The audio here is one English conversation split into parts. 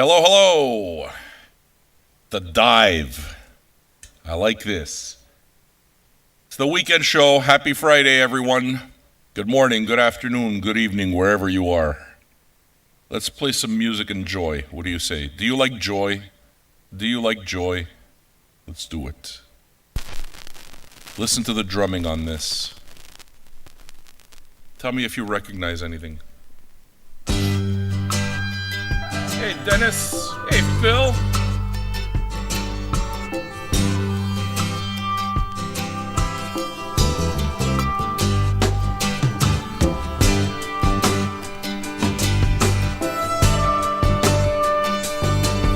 Hello, hello. The Dive. I like this. It's the weekend show. Happy Friday, everyone. Good morning, good afternoon, good evening, wherever you are. Let's play some music and joy. What do you say? Do you like joy? Do you like joy? Let's do it. Listen to the drumming on this. Tell me if you recognize anything. Hey, Dennis. Hey, Phil.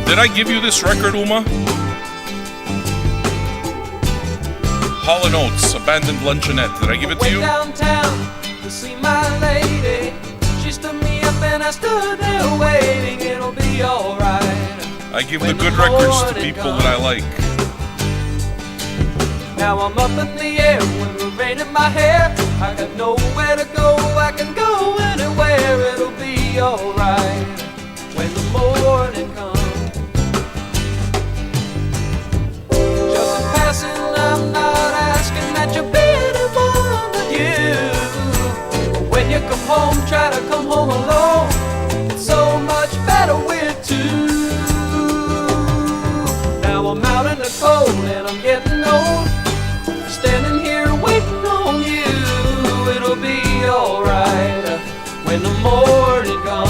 Did I give you this record, Uma? Hall & Oates, Abandoned Luncheonette. Did I give it to you? Downtown to see my lady. She stood me up and I stood there waiting. It'll be alright. I give the good records to people that I like. Now I'm up in the air with the rain in my hair. I got nowhere to go, I can go anywhere. It'll be alright when the morning comes. Just in passing, I'm not asking that you be anyone but you. When you come home, try to come home alone. It's so much better with two. Now I'm out in the cold and I'm getting old. Standing here waiting on you. It'll be alright when the morning comes.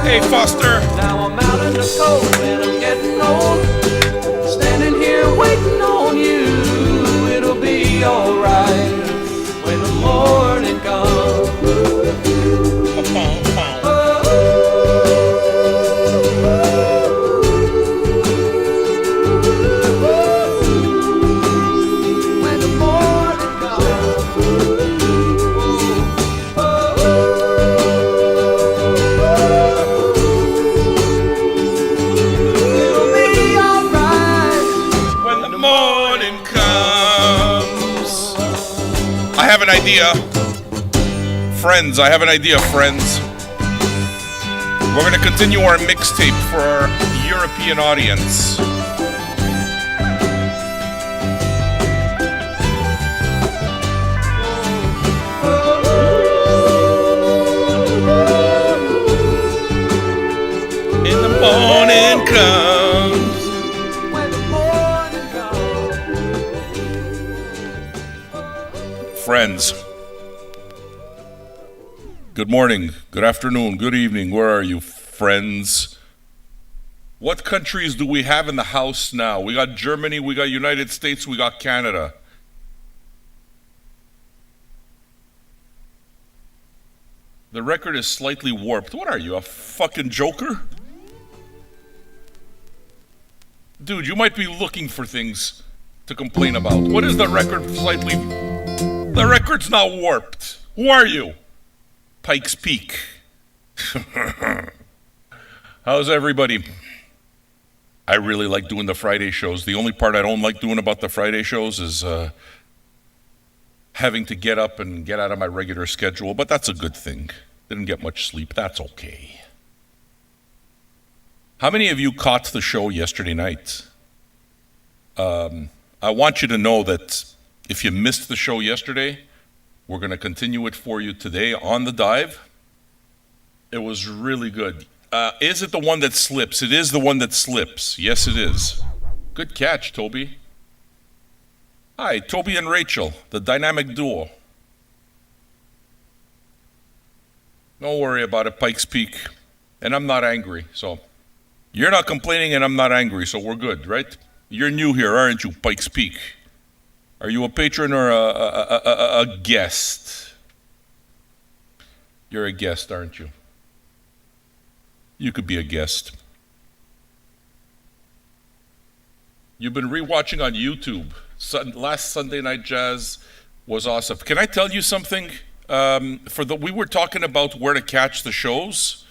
Hey, Foster. Now I'm out in the cold and I'm getting old. Standing here waiting on you. It'll be alright when the morning comes. When the morning I have an idea. Friends, I have an idea, friends. We're going to continue our mixtape for our European audience. In the morning comes. Friends, good morning, good afternoon, good evening. Where are you, friends? What countries do we have in the house now? We got Germany, we got United States, we got Canada. The record is slightly warped. What are you, a fucking joker? Dude, you might be looking for things to complain about. What is the record slightly... The record's not warped. Who are you? Pikes Peak. How's everybody? I really like doing the Friday shows. The only part I don't like doing about the Friday shows is having to get up and get out of my regular schedule, but that's a good thing. Didn't get much sleep. That's okay. How many of you caught the show yesterday night? I want you to know that if you missed the show yesterday, we're going to continue it for you today on The Dive. It was really good. Is it the one that slips? It is the one that slips. Yes, it is. Good catch, Toby. Hi, Toby and Rachel, the dynamic duo. Don't worry about it, Pikes Peak. And I'm not angry, so you're not complaining and I'm not angry, so we're good, right? You're new here, aren't you, Pikes Peak? Are you a patron or a guest? You're a guest, aren't you? You could be a guest. You've been rewatching on YouTube. Last Sunday Night Jazz was awesome. Can I tell you something? We were talking about where to catch the shows.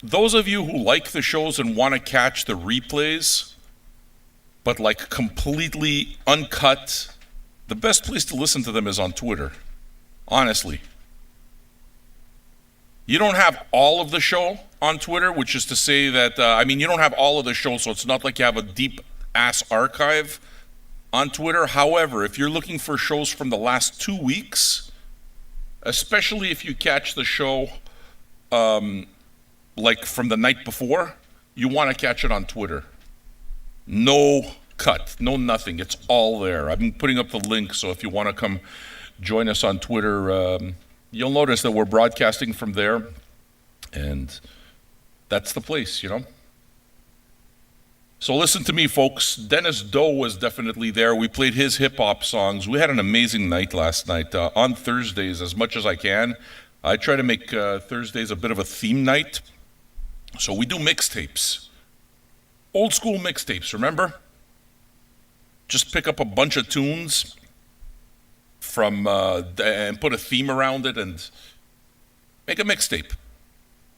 Those of you who like the shows and want to catch the replays, but like completely uncut, the best place to listen to them is on Twitter. Honestly. You don't have all of the show on Twitter, which is to say that, you don't have all of the show, so it's not like you have a deep-ass archive on Twitter. However, if you're looking for shows from the last 2 weeks, especially if you catch the show like from the night before, you want to catch it on Twitter. No cut, no nothing. It's all there. I've been putting up the link, so if you want to come join us on Twitter, you'll notice that we're broadcasting from there, and that's the place, you know? So listen to me, folks. Dennis Doe was definitely there. We played his hip-hop songs. We had an amazing night last night. On Thursdays, as much as I can, I try to make Thursdays a bit of a theme night. So we do mixtapes. Old school mixtapes, remember? Just pick up a bunch of tunes from and put a theme around it and make a mixtape.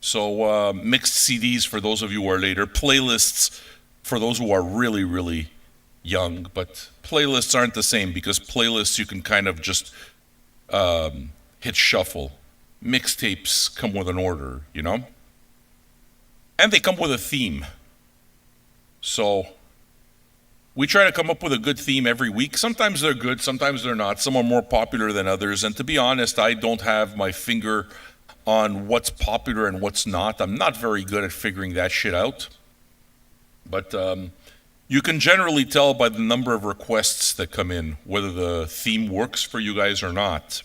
So mixed CDs for those of you who are later, playlists for those who are really, really young, but playlists aren't the same because playlists you can kind of just hit shuffle. Mixtapes come with an order, you know? And they come with a theme. So we try to come up with a good theme every week. Sometimes they're good, sometimes they're not. Some are more popular than others. And to be honest, I don't have my finger on what's popular and what's not. I'm not very good at figuring that shit out. But you can generally tell by the number of requests that come in whether the theme works for you guys or not.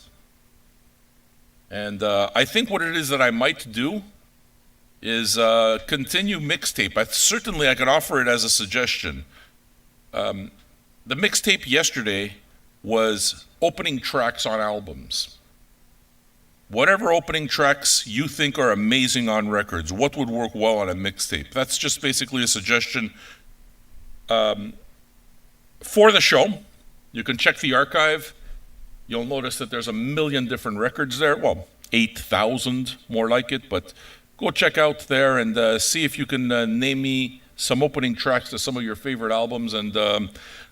And I think what it is that I might do is continue mixtape. Certainly I could offer it as a suggestion. The mixtape yesterday was opening tracks on albums. Whatever opening tracks you think are amazing on records, what would work well on a mixtape? That's just basically a suggestion for the show. You can check the archive. You'll notice that there's a million different records there. Well, 8,000 more like it, but go check out there and see if you can name me some opening tracks to some of your favorite albums, and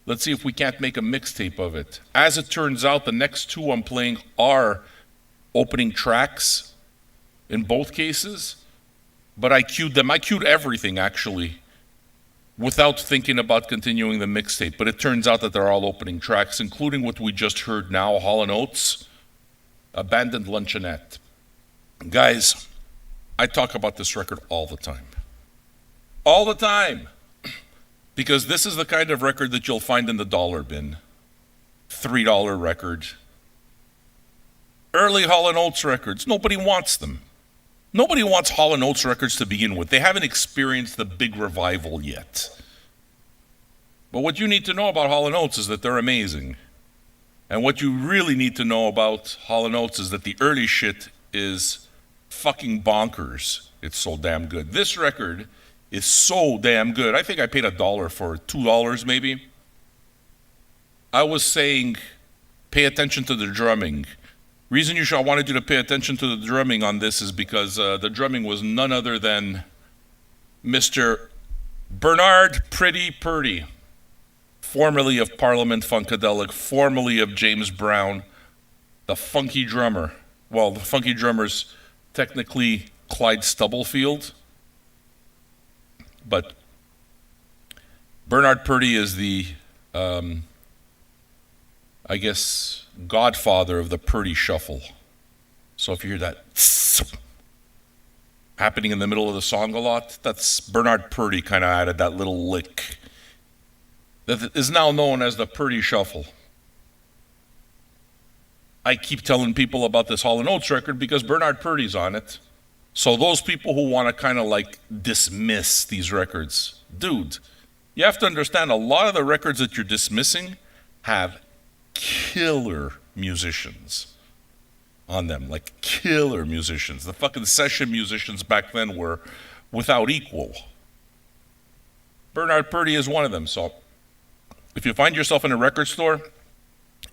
let's see if we can't make a mixtape of it. As it turns out, the next two I'm playing are opening tracks in both cases, but I queued them. I queued everything, actually, without thinking about continuing the mixtape, but it turns out that they're all opening tracks, including what we just heard now, Hall & Oates, Abandoned Luncheonette. Guys, I talk about this record all the time. All the time. Because this is the kind of record that you'll find in the dollar bin. $3 record. Early Hall & Oates records, nobody wants them. Nobody wants Hall & Oates records to begin with. They haven't experienced the big revival yet. But what you need to know about Hall & Oates is that they're amazing. And what you really need to know about Hall & Oates is that the early shit is fucking bonkers. It's so damn good. This record is so damn good. I think I paid $1 for it, $2 maybe. I was saying, pay attention to the drumming. Reason I wanted you to pay attention to the drumming on this is because the drumming was none other than Mr. Bernard Pretty Purdy, formerly of Parliament Funkadelic, formerly of James Brown, the funky drummer. Well, the funky drummer's technically Clyde Stubblefield, but Bernard Purdy is the, I guess, godfather of the Purdy Shuffle. So if you hear that happening in the middle of the song a lot, that's Bernard Purdy kind of added that little lick that is now known as the Purdy Shuffle. I keep telling people about this Hall & Oates record because Bernard Purdy's on it. So those people who want to kind of like dismiss these records, dude, You have to understand, a lot of the records that you're dismissing have killer musicians on them, like killer musicians. The fucking session musicians back then were without equal. Bernard Purdy is one of them. So if you find yourself in a record store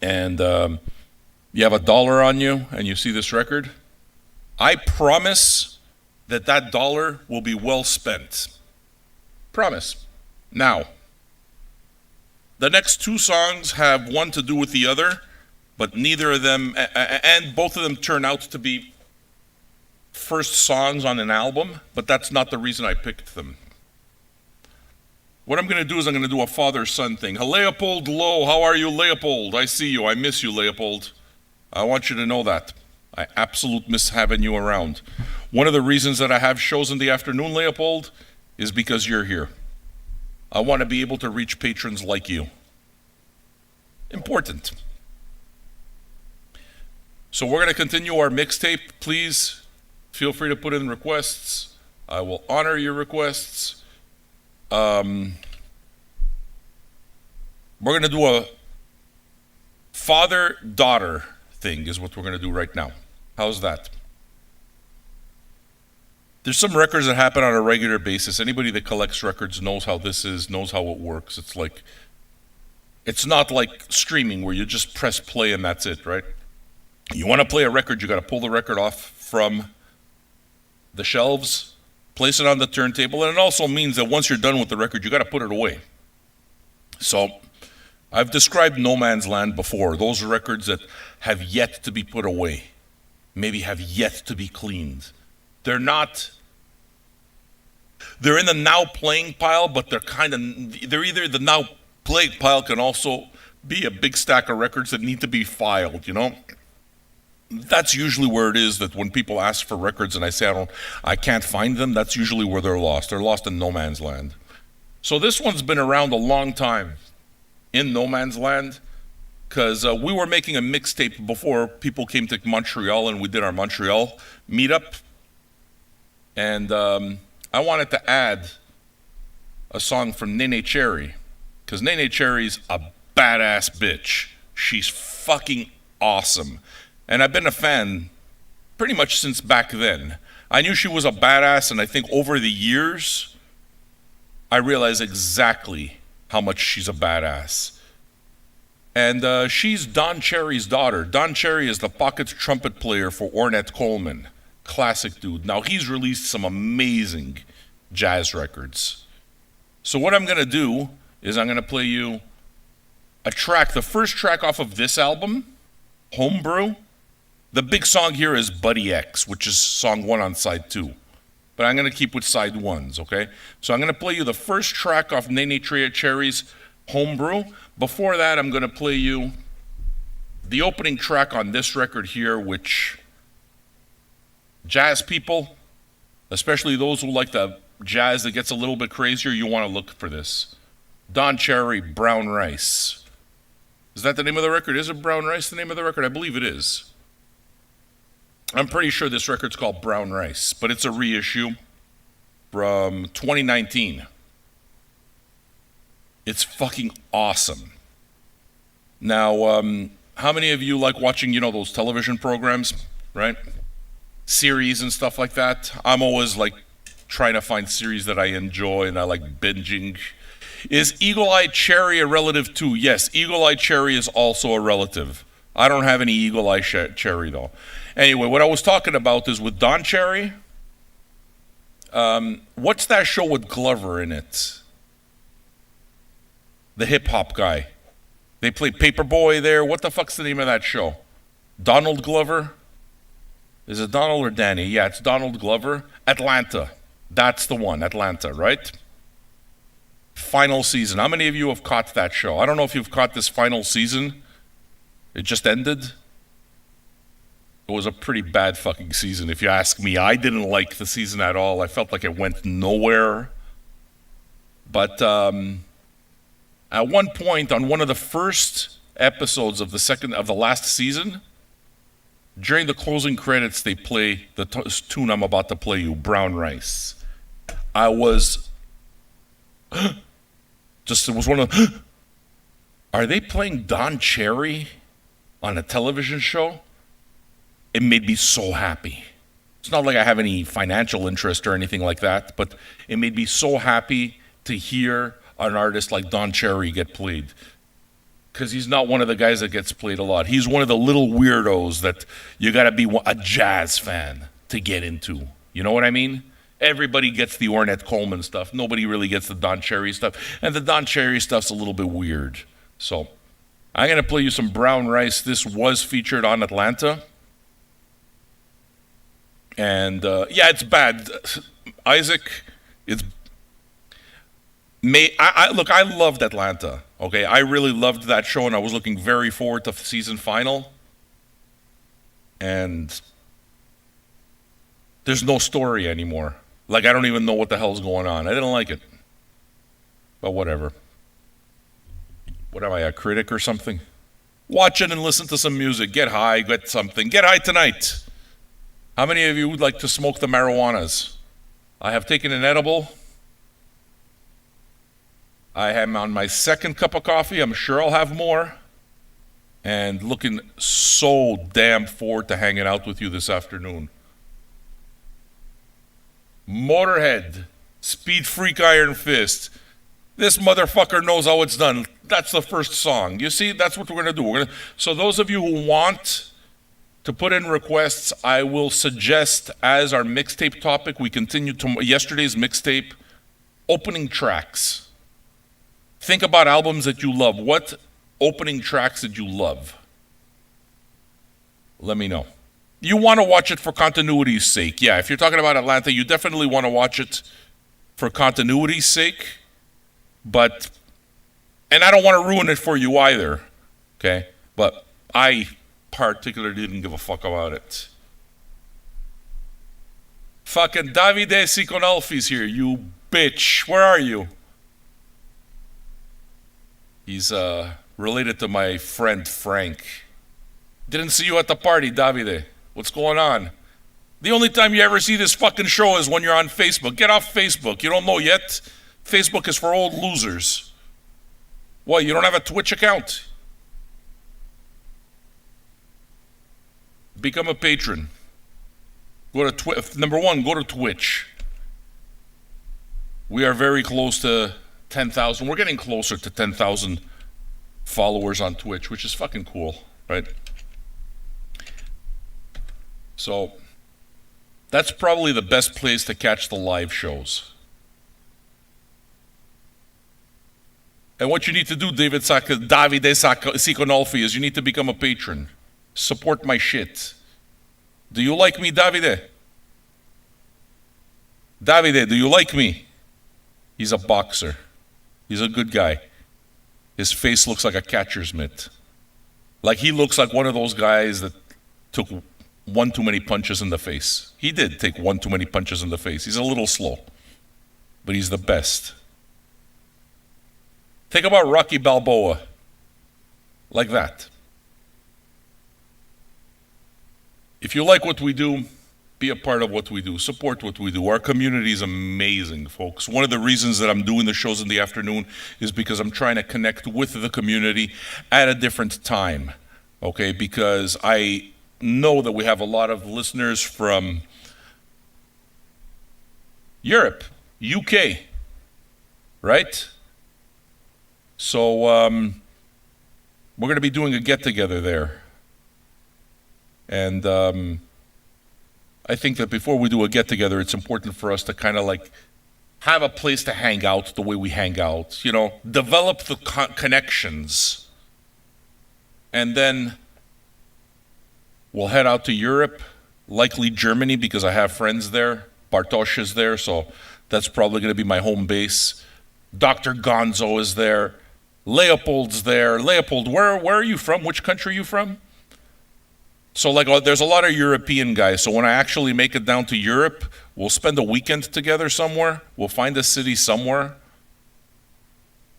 and you have $1 on you and you see this record, I promise that $1 will be well spent. Promise. Now, the next two songs have one to do with the other, but neither of them, and both of them turn out to be first songs on an album, but that's not the reason I picked them. What I'm going to do is I'm going to do a father-son thing. Leopold Lowe, how are you, Leopold? I see you. I miss you, Leopold. I want you to know that. I absolutely miss having you around. One of the reasons that I have shows in the afternoon, Leopold, is because you're here. I want to be able to reach patrons like you. Important. So we're going to continue our mixtape. Please feel free to put in requests. I will honor your requests. We're going to do a father-daughter thing is what we're going to do right now. How's that? There's some records that happen on a regular basis. Anybody that collects records knows how this is, knows how it works. It's not like streaming where you just press play and that's it, right? You want to play a record, you got to pull the record off from the shelves, place it on the turntable, and it also means that once you're done with the record, you got to put it away. So I've described No Man's Land before. Those are records that have yet to be put away, maybe have yet to be cleaned. They're in the now playing pile, but they're either the now playing pile can also be a big stack of records that need to be filed, you know? That's usually where it is, that when people ask for records and I say I can't find them, that's usually where they're lost. They're lost in No Man's Land. So this one's been around a long time in No Man's Land because we were making a mixtape before people came to Montreal and we did our Montreal meetup. And I wanted to add a song from Nene Cherry, because Nene Cherry's a badass bitch. She's fucking awesome. And I've been a fan pretty much since back then. I knew she was a badass, and I think over the years, I realized exactly how much she's a badass. And she's Don Cherry's daughter. Don Cherry is the pocket trumpet player for Ornette Coleman. Classic dude. Now, he's released some amazing jazz records. So what I'm going to do is I'm going to play you a track, the first track off of this album, Homebrew. The big song here is Buddy X, which is song 1 on side 2. But I'm going to keep with side 1s, okay? So I'm going to play you the first track off Nene Cherry's Homebrew. Before that, I'm going to play you the opening track on this record here, which jazz people, especially those who like the jazz that gets a little bit crazier, you want to look for this. Don Cherry, Brown Rice. Is that the name of the record? Is it Brown Rice the name of the record? I believe it is. I'm pretty sure this record's called Brown Rice, but it's a reissue from 2019. It's fucking awesome. Now, how many of you like watching, those television programs, right? Series and stuff like that. I'm always like trying to find series that I enjoy and I like binging. Is Eagle Eye Cherry a relative too? Yes, Eagle Eye Cherry is also a relative. I don't have any Eagle Eye Cherry though. Anyway, what I was talking about is with Don Cherry. What's that show with Glover in it? The hip hop guy. They play Paperboy there. What the fuck's the name of that show? Donald Glover? Is it Donald or Danny? Yeah, it's Donald Glover. Atlanta. That's the one, Atlanta, right? Final season. How many of you have caught that show? I don't know if you've caught this final season. It just ended. It was a pretty bad fucking season, if you ask me. I didn't like the season at all. I felt like it went nowhere. But at one point, on one of the first episodes of the last season, during the closing credits, they play the tune I'm about to play you, Brown Rice. I was Just, it was one of, are they playing Don Cherry on a television show? It made me so happy. It's not like I have any financial interest or anything like that, but it made me so happy to hear an artist like Don Cherry get played. Because he's not one of the guys that gets played a lot. He's one of the little weirdos that you got to be a jazz fan to get into. You know what I mean? Everybody gets the Ornette Coleman stuff. Nobody really gets the Don Cherry stuff. And the Don Cherry stuff's a little bit weird. So I'm going to play you some Brown Rice. This was featured on Atlanta. And yeah, it's bad. Isaac, it's... Look, I loved Atlanta. Okay, I really loved that show, and I was looking very forward to the season final. And there's no story anymore. Like, I don't even know what the hell's going on. I didn't like it. But whatever. What am I, a critic or something? Watch it and listen to some music. Get high, get something. Get high tonight. How many of you would like to smoke the marijuanas? I have taken an edible. I am on my second cup of coffee. I'm sure I'll have more. And looking so damn forward to hanging out with you this afternoon. Motorhead, Speed Freak Iron Fist. This motherfucker knows how it's done. That's the first song. You see, that's what we're going to do. So those of you who want to put in requests, I will suggest as our mixtape topic, we continue to yesterday's mixtape, opening tracks. Think about albums that you love. What opening tracks did you love? Let me know. You want to watch it for continuity's sake. Yeah, if you're talking about Atlanta, you definitely want to watch it for continuity's sake. But, and I don't want to ruin it for you either. Okay? But I particularly didn't give a fuck about it. Fucking Davide Siconolfi's here, you bitch. Where are you? He's related to my friend Frank. Didn't see you at the party, Davide. What's going on? The only time you ever see this fucking show is when you're on Facebook. Get off Facebook. You don't know yet? Facebook is for old losers. What, you don't have a Twitch account? Become a patron. Go to number one, go to Twitch. We are very close to 10,000. We're getting closer to 10,000 followers on Twitch, which is fucking cool, right? So that's probably the best place to catch the live shows. And what you need to do, Davide Siconolfi, is you need to become a patron. Support my shit. Do you like me, Davide? Davide, do you like me? He's a boxer. He's a good guy. His face looks like a catcher's mitt. Like he looks like one of those guys that took one too many punches in the face. He did take one too many punches in the face. He's a little slow, but he's the best. Think about Rocky Balboa. Like that. If you like what we do, be a part of what we do. Support what we do. Our community is amazing, folks. One of the reasons that I'm doing the shows in the afternoon is because I'm trying to connect with the community at a different time. Okay? Because I know that we have a lot of listeners from Europe, UK, right? So we're going to be doing a get-together there. And I think that before we do a get-together, it's important for us to kind of like have a place to hang out the way we hang out. You know, develop the connections. And then we'll head out to Europe, likely Germany, because I have friends there. Bartosz is there, so that's probably going to be my home base. Dr. Gonzo is there. Leopold's there. Leopold, where are you from? Which country are you from? So like there's a lot of European guys. So when I actually make it down to Europe, we'll spend a weekend together somewhere. We'll find a city somewhere.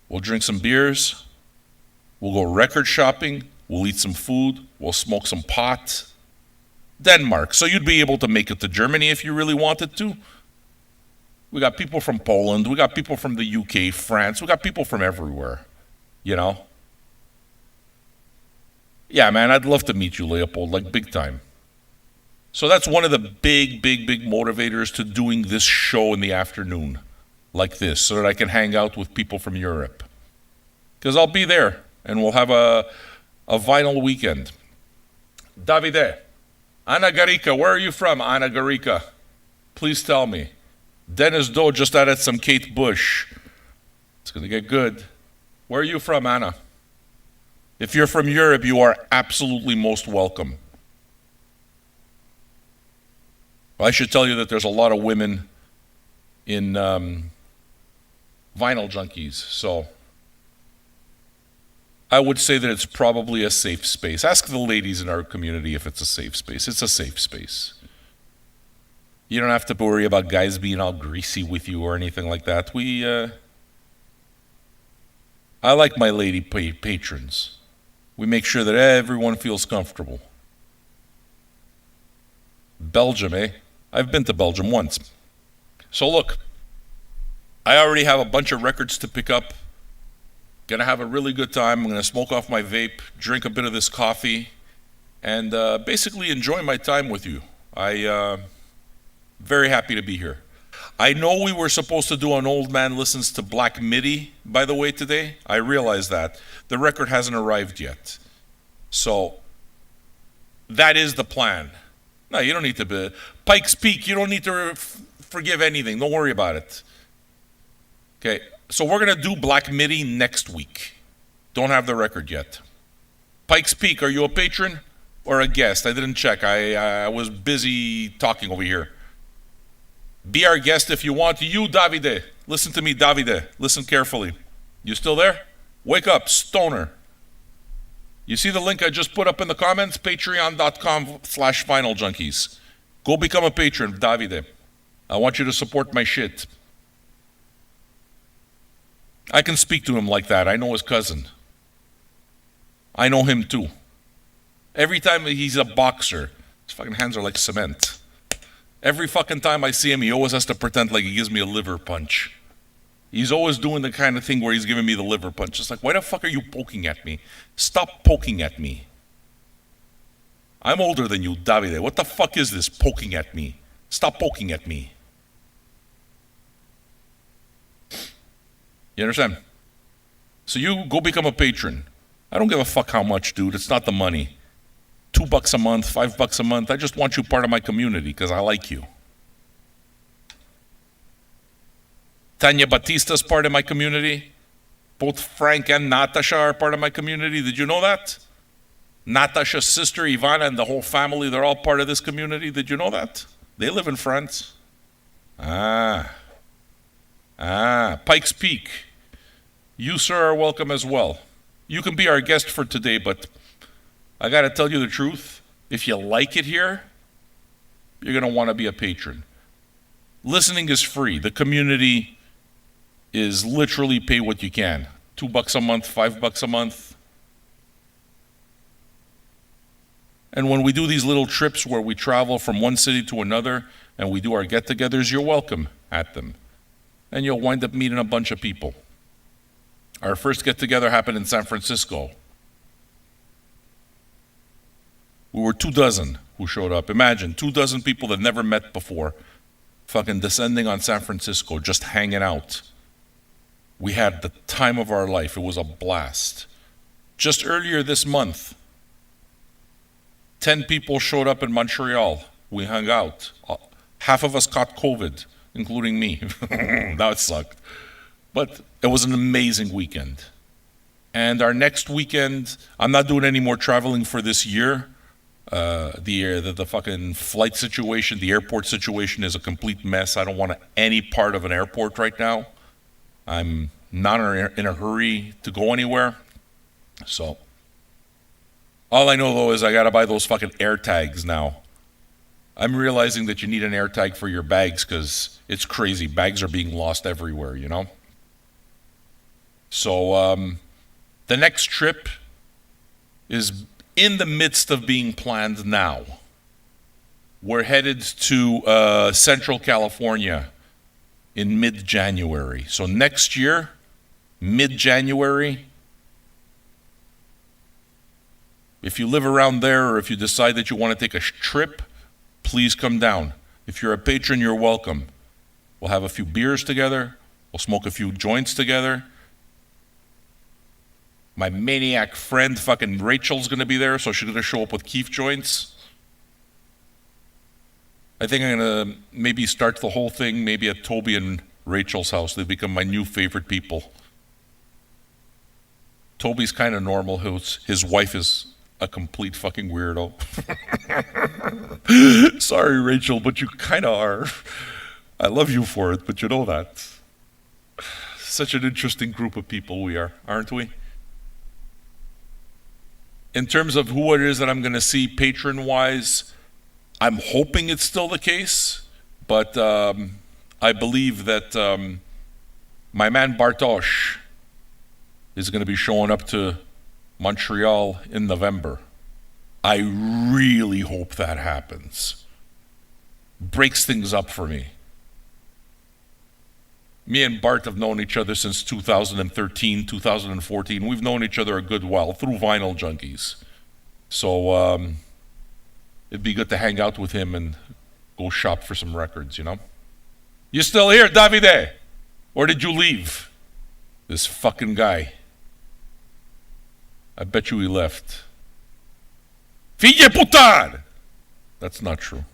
We'll drink some beers. We'll go record shopping. We'll eat some food. We'll smoke some pot. Denmark. So you'd be able to make it to Germany if you really wanted to. We got people from Poland. We got people from the UK, France. We got people from everywhere, you know? Yeah, man, I'd love to meet you, Leopold, like big time. So that's one of the big motivators to doing this show in the afternoon, like this, so that I can hang out with people from Europe. Because I'll be there, and we'll have a vinyl weekend. Davide, Ana Garica, where are you from, Ana Garica? Please tell me. Dennis Doe just added some Kate Bush. It's going to get good. Where are you from, Anna? If you're from Europe, you are absolutely most welcome. Well, I should tell you that there's a lot of women in Vinyl Junkies, so I would say that it's probably a safe space. Ask the ladies in our community if it's a safe space. It's a safe space. You don't have to worry about guys being all greasy with you or anything like that. I like my lady patrons. We make sure that everyone feels comfortable. Belgium, eh? I've been to Belgium once. So look, I already have a bunch of records to pick up. Gonna have a really good time. I'm gonna smoke off my vape, drink a bit of this coffee, and basically enjoy my time with you. Very happy to be here. I know we were supposed to do an Old Man Listens to Black Midi, by the way, today. I realize that. The record hasn't arrived yet. So, that is the plan. No, you don't need to be... Pikes Peak, you don't need to forgive anything. Don't worry about it. Okay, so we're going to do Black Midi next week. Don't have the record yet. Pikes Peak, are you a patron or a guest? I didn't check. I was busy talking over here. Be our guest if you want. You, Davide. Listen to me, Davide. Listen carefully. You still there? Wake up, stoner. You see the link I just put up in the comments? Patreon.com/VinylJunkies. Go become a patron, Davide. I want you to support my shit. I can speak to him like that. I know his cousin. I know him too. Every time he's a boxer, his fucking hands are like cement. Every fucking time I see him, he always has to pretend like he gives me a liver punch. He's always doing the kind of thing where he's giving me the liver punch. It's like, why the fuck are you poking at me? Stop poking at me. I'm older than you, Davide. What the fuck is this, poking at me? Stop poking at me. You understand? So you go become a patron. I don't give a fuck how much, dude. It's not the money. $2 a month, $5 a month. I just want you part of my community because I like you. Tanya Batista's part of my community. Both Frank and Natasha are part of my community. Did you know that? Natasha's sister, Ivana, and the whole family, they're all part of this community. Did you know that? They live in France. Pikes Peak. You, sir, are welcome as well. You can be our guest for today, but I got to tell you the truth. If you like it here, you're going to want to be a patron. Listening is free. The community is literally pay what you can. $2 a month, $5 a month. And when we do these little trips where we travel from one city to another and we do our get-togethers, you're welcome at them. And you'll wind up meeting a bunch of people. Our first get-together happened in San Francisco. We were 24 who showed up. Imagine, 24 people that never met before, fucking descending on San Francisco, just hanging out. We had the time of our life. It was a blast. Just earlier this month, 10 people showed up in Montreal. We hung out. Half of us caught COVID, including me. That sucked. But it was an amazing weekend. And our next weekend, I'm not doing any more traveling for this year. The fucking flight situation, the airport situation is a complete mess. I don't want any part of an airport right now. I'm not in a hurry to go anywhere. So, all I know though is I gotta buy those fucking air tags now. I'm realizing that you need an air tag for your bags because it's crazy. Bags are being lost everywhere, you know? So, the next trip is in the midst of being planned now. We're headed to Central California in mid-January. So next year, mid-January, if you live around there or if you decide that you want to take a trip, please come down. If you're a patron, you're welcome. We'll have a few beers together. We'll smoke a few joints together. My maniac friend, fucking Rachel's going to be there, so she's going to show up with Keef joints. I think I'm going to maybe start the whole thing maybe at Toby and Rachel's house. They've become my new favorite people. Toby's kind of normal. His wife is a complete fucking weirdo. Sorry, Rachel, but you kind of are. I love you for it, but you know that. Such an interesting group of people we are, aren't we? In terms of who it is that I'm going to see patron-wise, I'm hoping it's still the case, but I believe that my man Bartosz is going to be showing up to Montreal in November. I really hope that happens. Breaks things up for me. Me and Bart have known each other since 2013, 2014. We've known each other a good while through Vinyl Junkies. So it'd be good to hang out with him and go shop for some records, you know? You still here, Davide? Or did you leave? This fucking guy. I bet you he left. Figlie puttane! That's not true.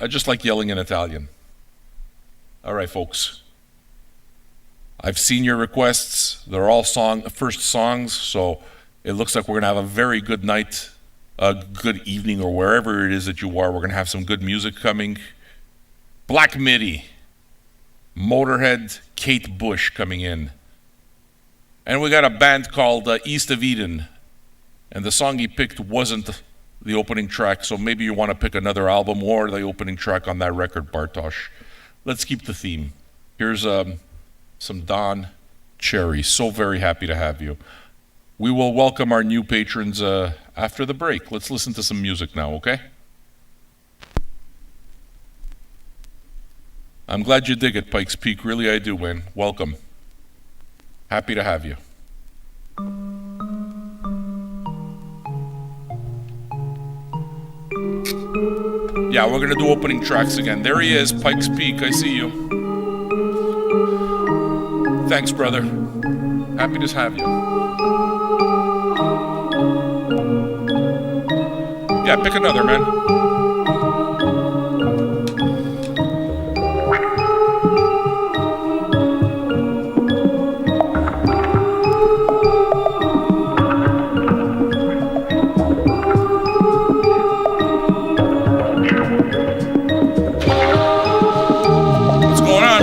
I just like yelling in Italian. All right, folks. I've seen your requests. They're all first songs, so it looks like we're going to have a very good night, a good evening, or wherever it is that you are. We're going to have some good music coming. Black Midi, Motorhead, Kate Bush coming in. And we got a band called East of Eden, and the song he picked wasn't the opening track, so maybe you want to pick another album or the opening track on that record, Bartosz. Let's keep the theme. Here's some Don Cherry. So very happy to have you. We will welcome our new patrons after the break. Let's listen to some music now, okay? I'm glad you dig it, Pikes Peak. Really, I do, man. Welcome. Happy to have you. Yeah, we're going to do opening tracks again. There he is, Pikes Peak. I see you. Thanks, brother. Happy to have you. Yeah, pick another, man.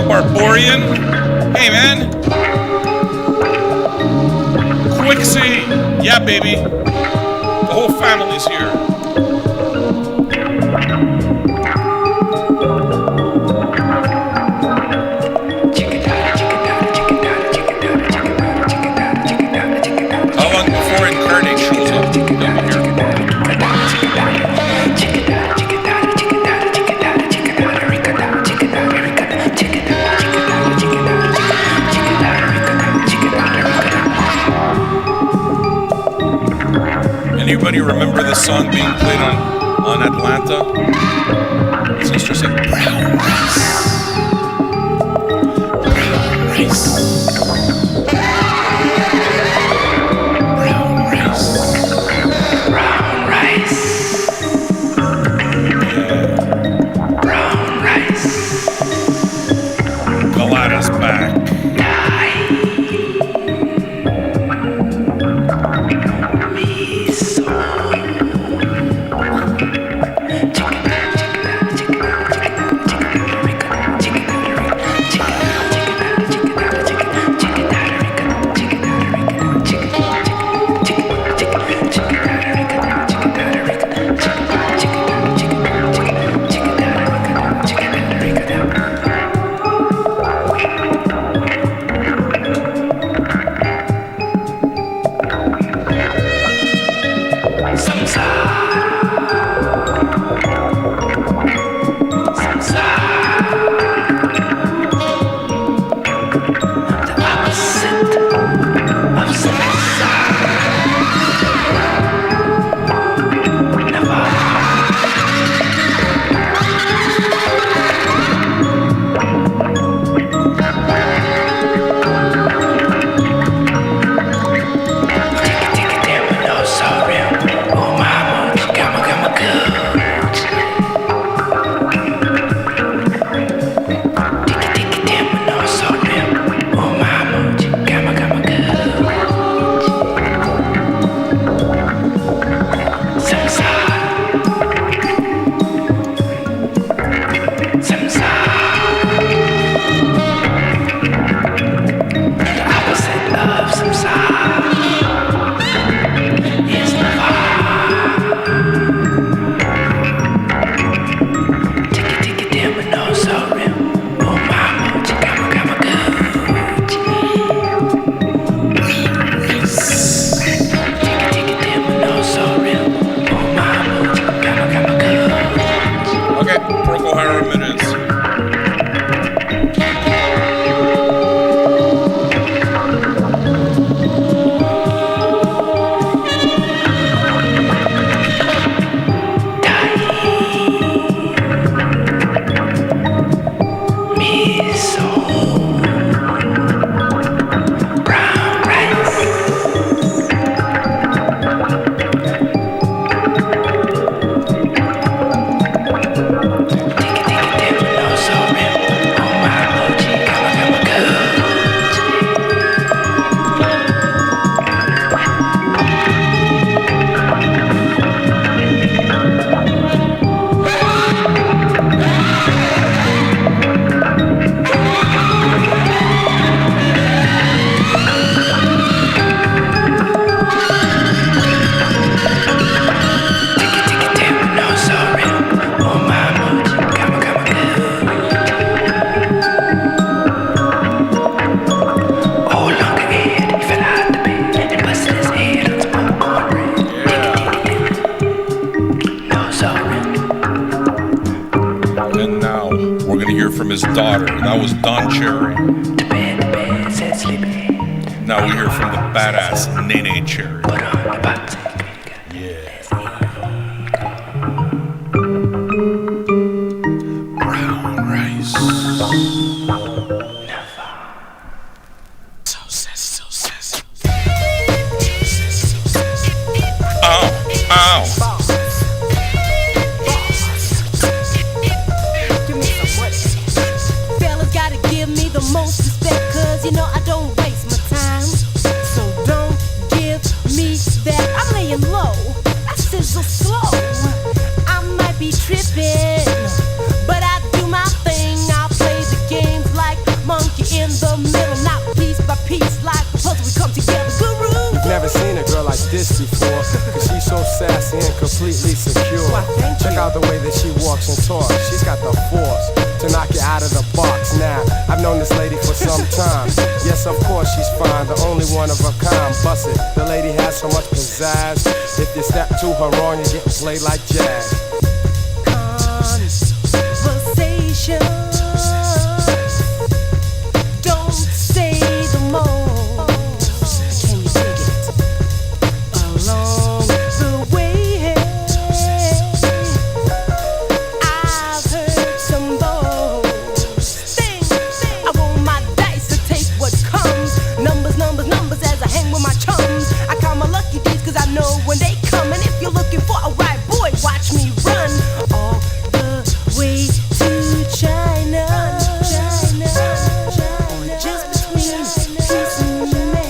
Barborian. Hey, man. Quixie. Yeah, baby. The whole family's here. How long before Incarnate shows up? They'll be here. Anybody remember this song being played on Atlanta? It's just like brown rice. Brown rice. Brown rice. Brown rice. Yeah. Brown rice. Galata's back. That was Don Cherry. The bed said sleepy. Now we hear from the badass Nene Cherry. Put on the box. Yeah. Brown rice. So sassy. Ow, ow. Give me some money. Fellas gotta give me the most respect, cause you know I don't waste my time. So don't give me that. I'm laying low, I sizzle slow. I might be tripping, but I do my thing. I play the games like monkey in the middle, not piece by piece like a puzzle. We come together, guru. Never seen a girl like this before, cause she's so sassy and completely secure. Why, thank Check you. out the way that she walks and talks. She's got the force to knock you out of the box. Now, I've known this lady for some time. Yes, of course she's fine, the only one of a kind. Bust it, the lady has so much pizzazz. If you step to her wrong, you're getting played like jazz. Conversation. Don't say the most. Can you dig it? Along the way, I've heard some boasting. I roll my dice to take what comes. Numbers as I hang with my chums. I count my lucky days cause I know when they come. And if you're looking for a right boy, watch me run all the way to China. Just between peace and man.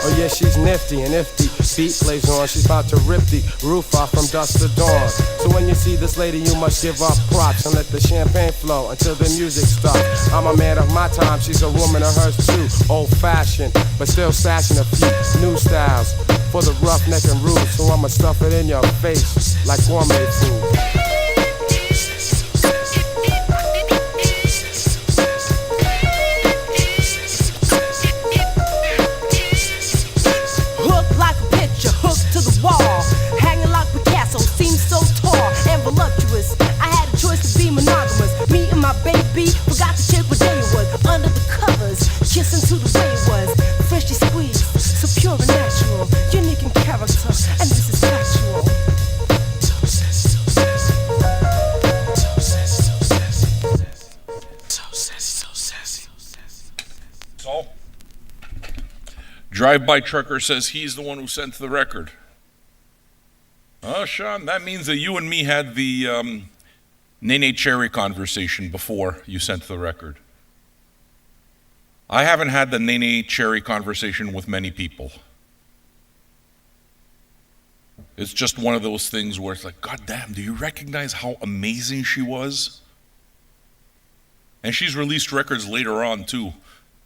Oh yeah, she's nifty, and if the beat plays on, she's about to rip the roof off from dusk to dawn. So when you see this lady, you must give up props and let the champagne flow until the music stops. I'm a man of my time, she's a woman of hers too. Old fashioned, but still stashing a few new styles for the roughneck and rude. So I'ma stuff it in your face like gourmet food. Hook like a picture, hooked to the wall. Hanging like Picasso, seems so tall and voluptuous. I had a choice to be monogamous. Me and my baby forgot to check what day it was. Under the covers, kissing to the way it was. Freshly squeezed, so pure and natural. Unique in character, and this is factual. So sassy. So, Drive-by trucker says he's the one who sent the record. Oh, Sean, that means that you and me had the Nene Cherry conversation before you sent the record. I haven't had the Nene Cherry conversation with many people. It's just one of those things where it's like, God damn, do you recognize how amazing she was? And she's released records later on, too.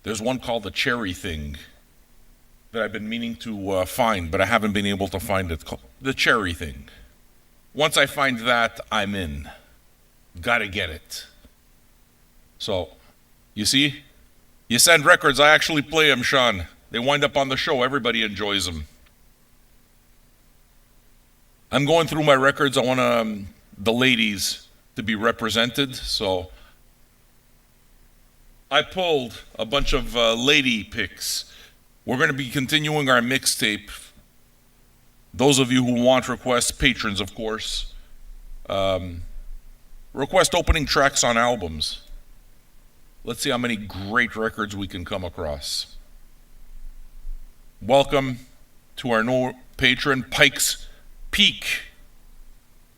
There's one called The Cherry Thing that I've been meaning to find, but I haven't been able to find it. Called The Cherry Thing. Once I find that, I'm in. Gotta get it. So, you see? You send records, I actually play them, Sean. They wind up on the show, everybody enjoys them. I'm going through my records, I want the ladies to be represented, so I pulled a bunch of lady picks. We're going to be continuing our mixtape. Those of you who want requests, patrons of course, request opening tracks on albums. Let's see how many great records we can come across. Welcome to our new patron, Pikes Peak.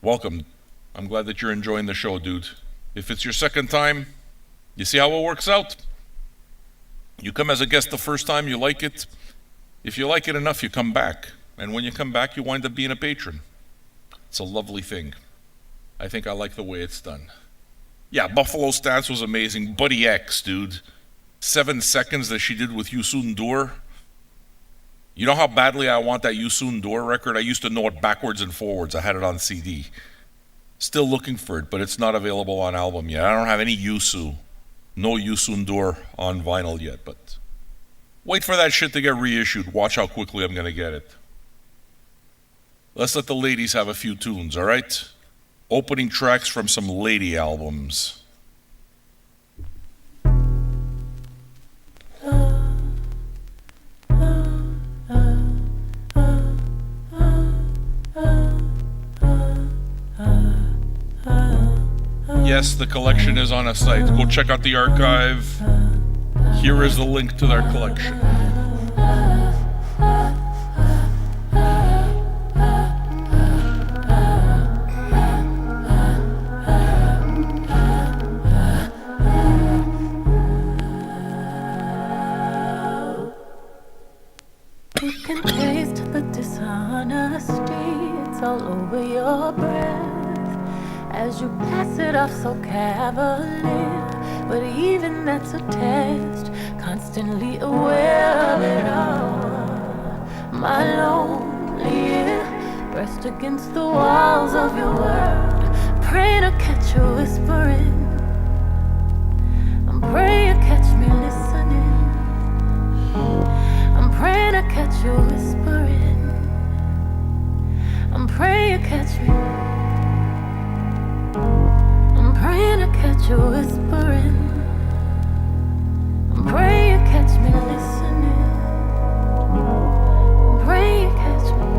Welcome. I'm glad that you're enjoying the show, dude. If it's your second time, you see how it works out? You come as a guest the first time, you like it. If you like it enough, you come back. And when you come back, you wind up being a patron. It's a lovely thing. I think I like the way it's done. Yeah, Buffalo Stance was amazing. Buddy X, dude. 7 seconds that she did with Yusun Dur. You know how badly I want that Yusun Dur record? I used to know it backwards and forwards. I had it on CD. Still looking for it, but it's not available on album yet. I don't have any Yusu. No Yusun Dur on vinyl yet, but wait for that shit to get reissued. Watch how quickly I'm going to get it. Let's let the ladies have a few tunes, all right? Opening tracks from some lady albums. Yes, the collection is on a site. Go check out the archive. Here is the link to their collection. You can taste the dishonesty, it's all over your breath as you pass it off so cavalier. But even that's a test, constantly aware of it all. My lonely ear pressed against the walls of your world, praying to catch you whispering. I'm praying you catch me listening. I'm praying to catch you whispering. I'm praying you catch me. I'm praying to catch you whispering. I'm praying you catch me listening. I'm praying you catch me.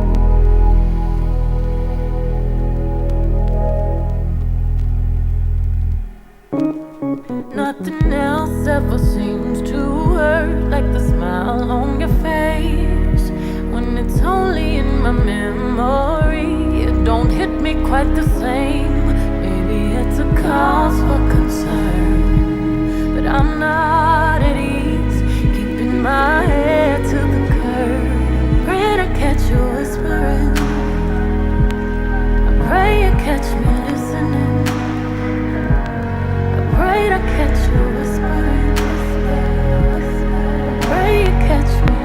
Nothing else ever seems to hurt like the smile on your face when it's only in my memory. It don't hit me quite the same. Maybe it's a cause for concern, but I'm not at ease keeping my head to the curb. Praying to catch you whispering. I pray you catch me listening. I pray to catch you whispering. I pray you catch me.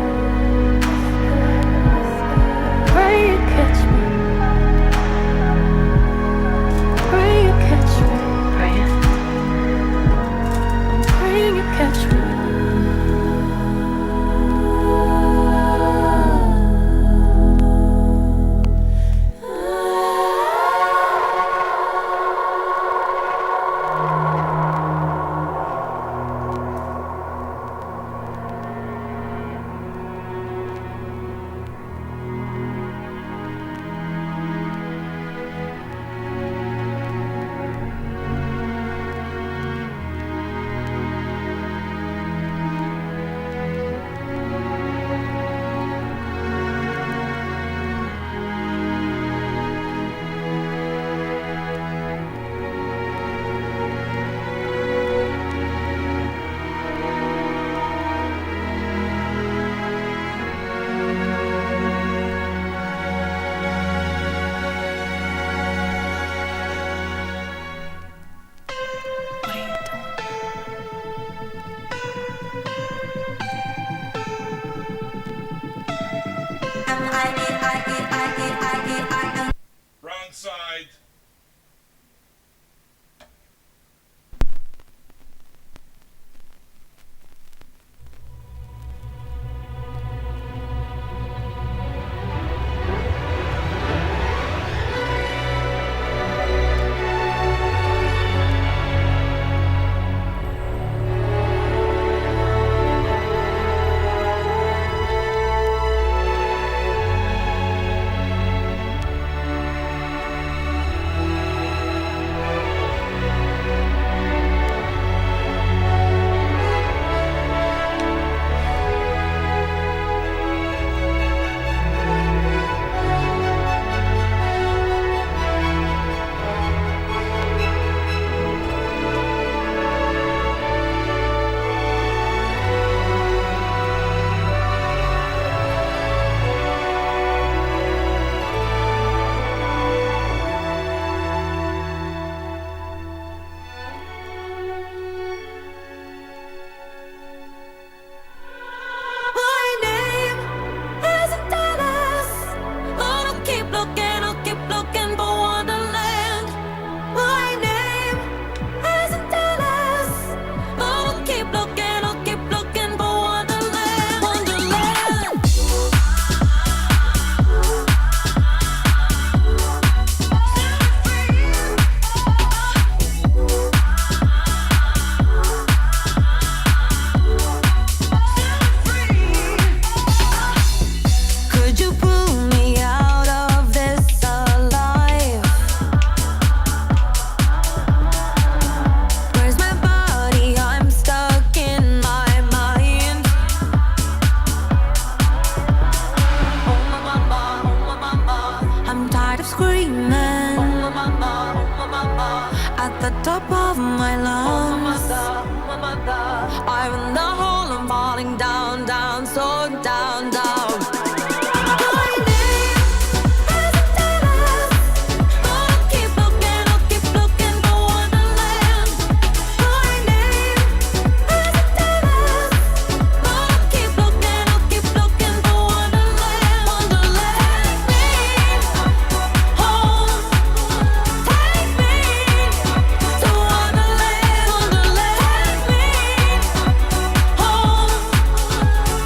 I pray you catch me. I pray you catch me. I'm praying you catch me. Wrong side. screaming at the top of my lungs. I'm in the hole, I'm falling down, down, so down, down. My name is Dallas. I'll keep looking for Wonderland. My name is Dallas. I'll keep looking for Wonderland. Wonderland. Take me home. Take me to Wonderland. Wonderland. Take me home.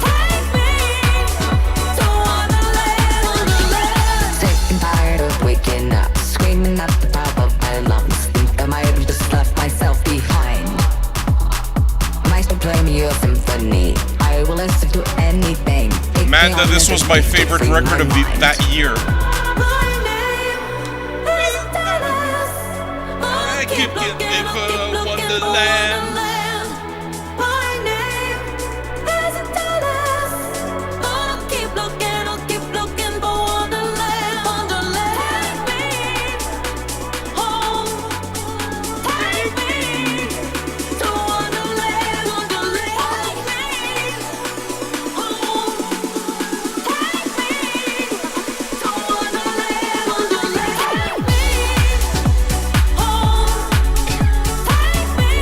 Take me to Wonderland. Wonderland. Sick and tired of waking up, screaming at the top of my lungs. Think I might have just left myself behind. Might still play me your symphony. I will listen to anything. Take me Amanda, on this was my adventures to favorite free my record of mind. that year. My name is Dallas. I keep looking for Wonderland. My name is Dallas. I'll keep looking for Wonderland. Wonderland. Take me home. Take me to Wonderland. Wonderland. Take me home. Take me to Wonderland. Wonderland. Take me home. Take me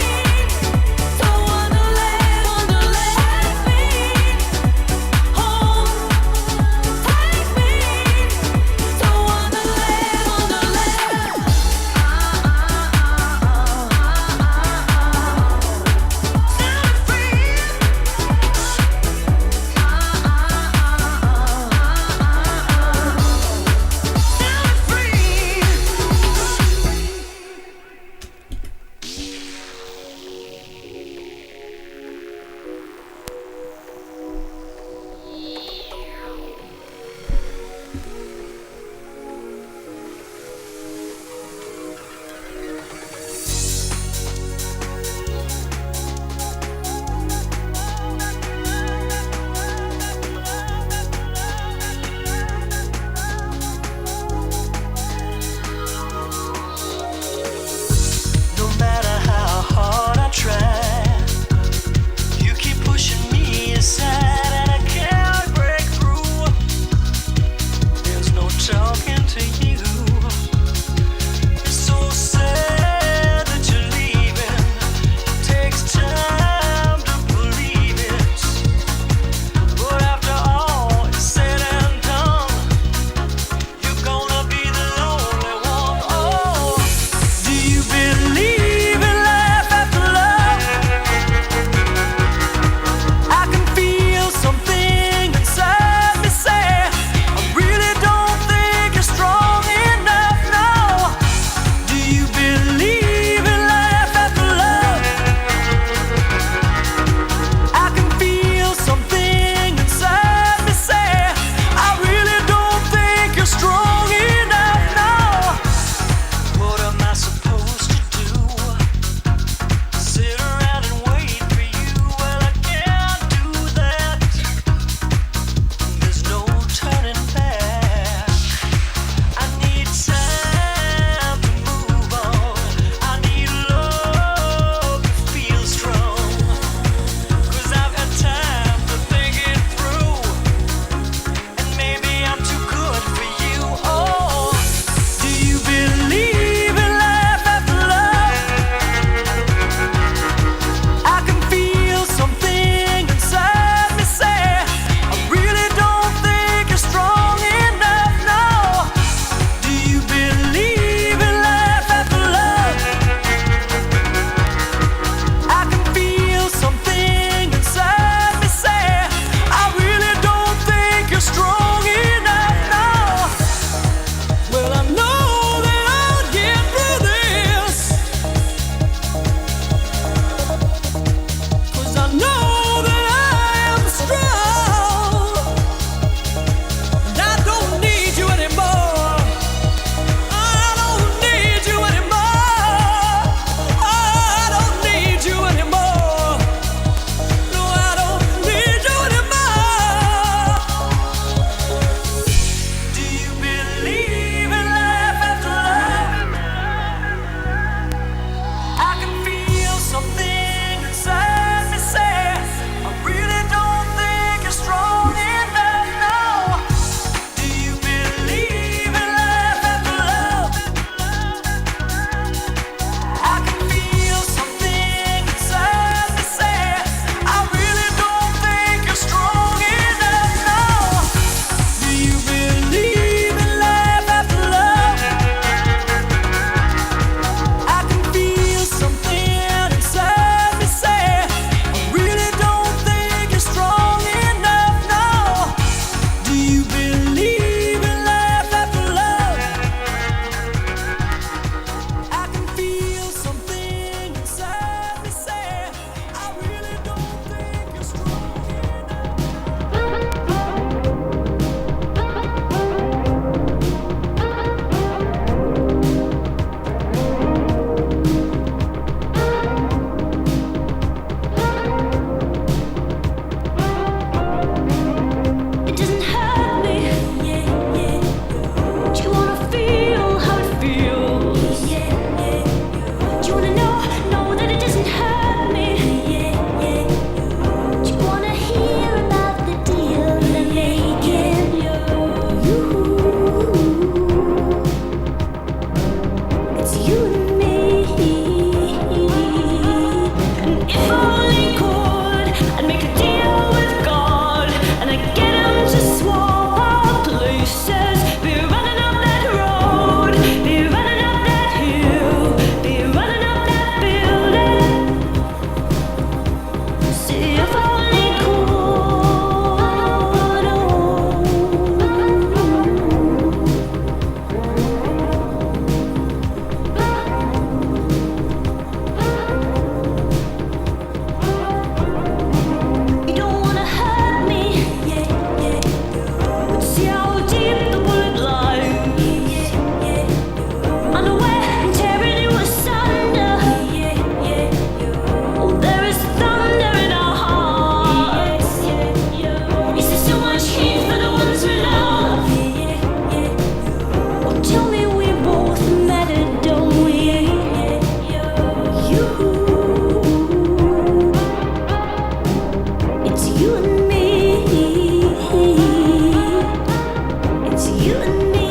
you and me.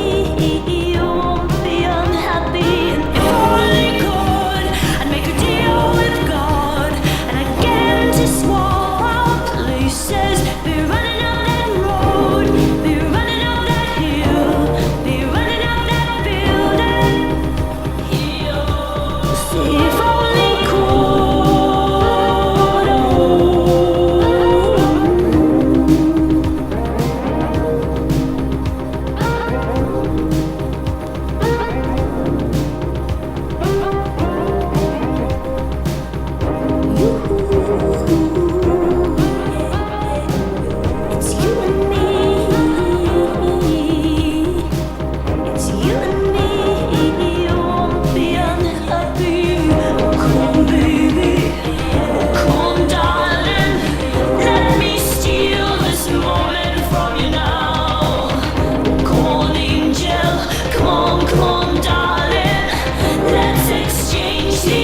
You won't be unhappy. And if I only could, I'd make a deal with God. And I'd get him to swap out places. Be running up that road. Be running up that hill. Be running up that building. See if I only could. It's you and me. It's you and me. You won't be unhappy. Come on, baby. Come on, darling. Let me steal this moment from you now. Come on, angel. Come on, darling. Let's exchange the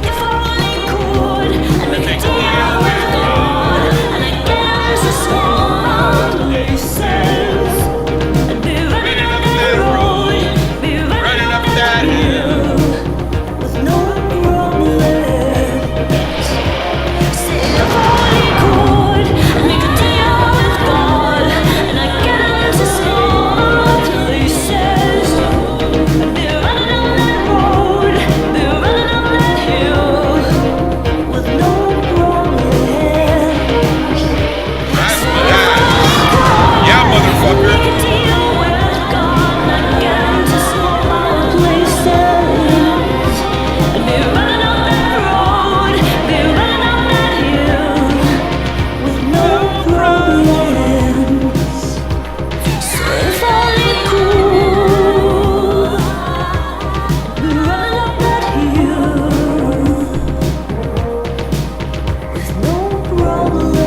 If I only could, I'd make a deal with God, and I'd get him to swap out places. I'd be running up that road, be running up that hill, with no problems. Say if I only could, I'd make a deal with God, and I'd get him to swap out places. I'd be running up that road, be running up that hill, with no problems. Yeah, motherfucker. Make a deal with God, and I'd get him to swap out places. I'd be running up that road, be running up that hill, with no problems. So if I only could, I'd be running up that hill, with no problems.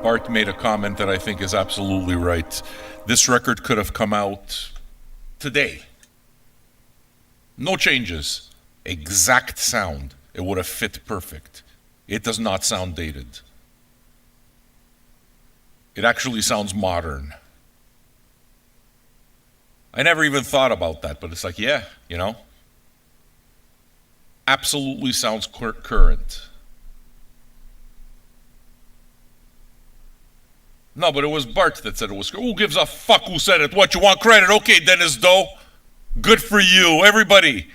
Bart made a comment that I think is absolutely right. This record could have come out today. No changes. Exact sound. It would have fit perfect. It does not sound dated. It actually sounds modern. I never even thought about that, but it's like, yeah, you know. Absolutely sounds current. No, but it was Bart that said it was. Who gives a fuck who said it? What, you want credit? Okay, Dennis Doe. Good for you. Everybody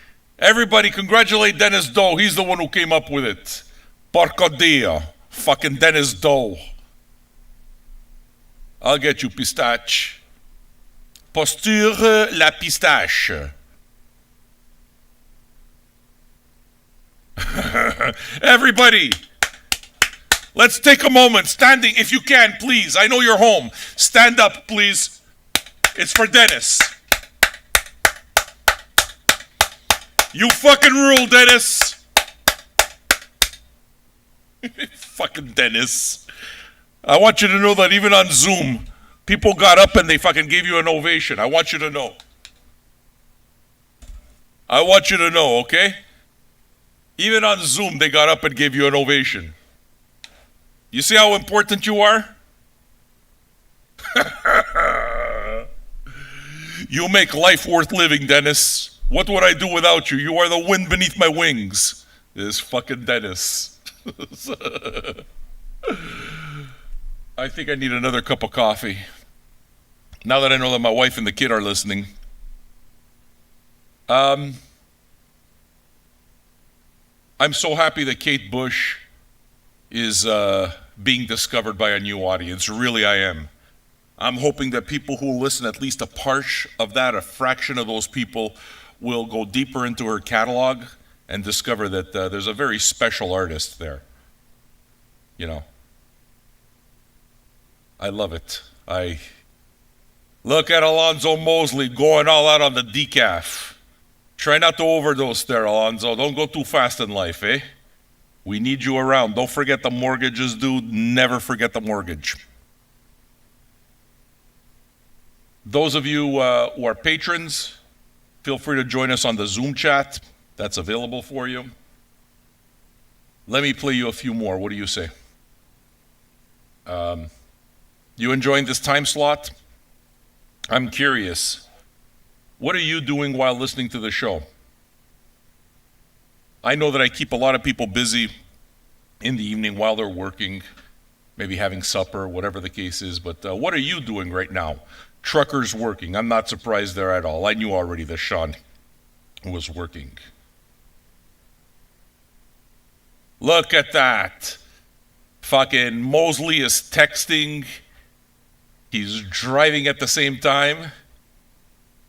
congratulate Dennis Doe. He's the one who came up with it. Porco Dio. Fucking Dennis Doe. I'll get you, pistache. Posture la pistache. Everybody, let's take a moment. Standing, if you can, please. I know you're home. Stand up, please. It's for Dennis. You fucking rule, Dennis. Fucking Dennis. I want you to know that even on Zoom, people got up and they fucking gave you an ovation. I want you to know. I want you to know, okay? Even on Zoom, they got up and gave you an ovation. You see how important you are? You make life worth living, Dennis. What would I do without you? You are the wind beneath my wings. This fucking Dennis. I think I need another cup of coffee. Now that I know that my wife and the kid are listening. I'm so happy that Kate Bush is being discovered by a new audience. Really, I am. I'm hoping that people who listen, at least a part of that, a fraction of those people, will go deeper into her catalog and discover that there's a very special artist there. You know, I love it. I look at Alonzo Mosley going all out on the decaf. Try not to overdose there, Alonzo. Don't go too fast in life, eh? We need you around. Don't forget the mortgages, dude. Never forget the mortgage. Those of you who are patrons, feel free to join us on the Zoom chat. That's available for you. Let me play you a few more. What do you say? You enjoying this time slot? I'm curious. What are you doing while listening to the show? I know that I keep a lot of people busy in the evening while they're working, maybe having supper, whatever the case is, but what are you doing right now? Truckers working. I'm not surprised there at all. I knew already that Sean was working. Look at that. Fucking Mosley is texting. He's driving at the same time.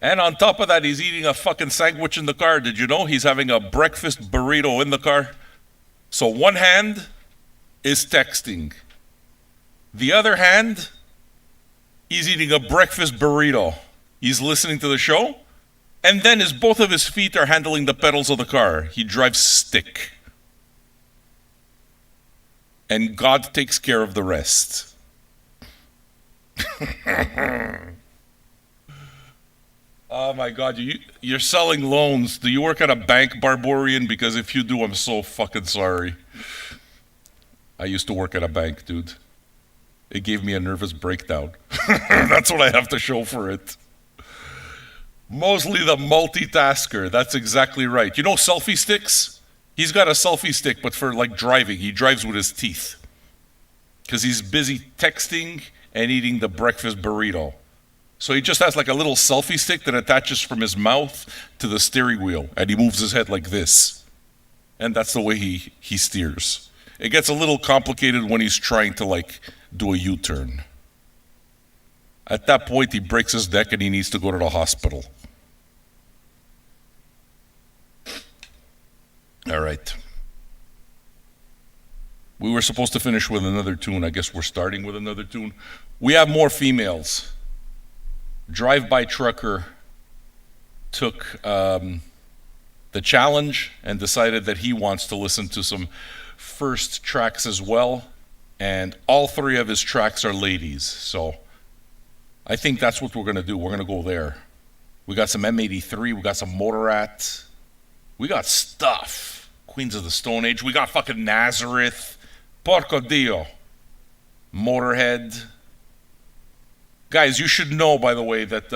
And on top of that, he's eating a fucking sandwich in the car. Did you know he's having a breakfast burrito in the car? So one hand is texting. The other hand, he's eating a breakfast burrito. He's listening to the show. And then both of his feet are handling the pedals of the car. He drives stick. And God takes care of the rest. Oh my God, you're selling loans. Do you work at a bank, Barbarian? Because if you do, I'm so fucking sorry. I used to work at a bank, dude. It gave me a nervous breakdown. That's what I have to show for it. Mosley the multitasker. That's exactly right. You know selfie sticks? He's got a selfie stick, but for like driving. He drives with his teeth. Because he's busy texting and eating the breakfast burrito. So he just has like a little selfie stick that attaches from his mouth to the steering wheel, and he moves his head like this. And that's the way he steers. It gets a little complicated when he's trying to like do a U-turn. At that point, he breaks his neck and he needs to go to the hospital. All right. We were supposed to finish with another tune. I guess we're starting with another tune. We have more females. Drive-by Trucker took the challenge and decided that he wants to listen to some first tracks as well, and all three of his tracks are ladies, so I think that's what we're going to do. We're going to go there. We got some M83, we got some Motorrat, we got stuff. Queens of the Stone Age, we got fucking Nazareth, Porco Dio, Motorhead. Guys, you should know, by the way, that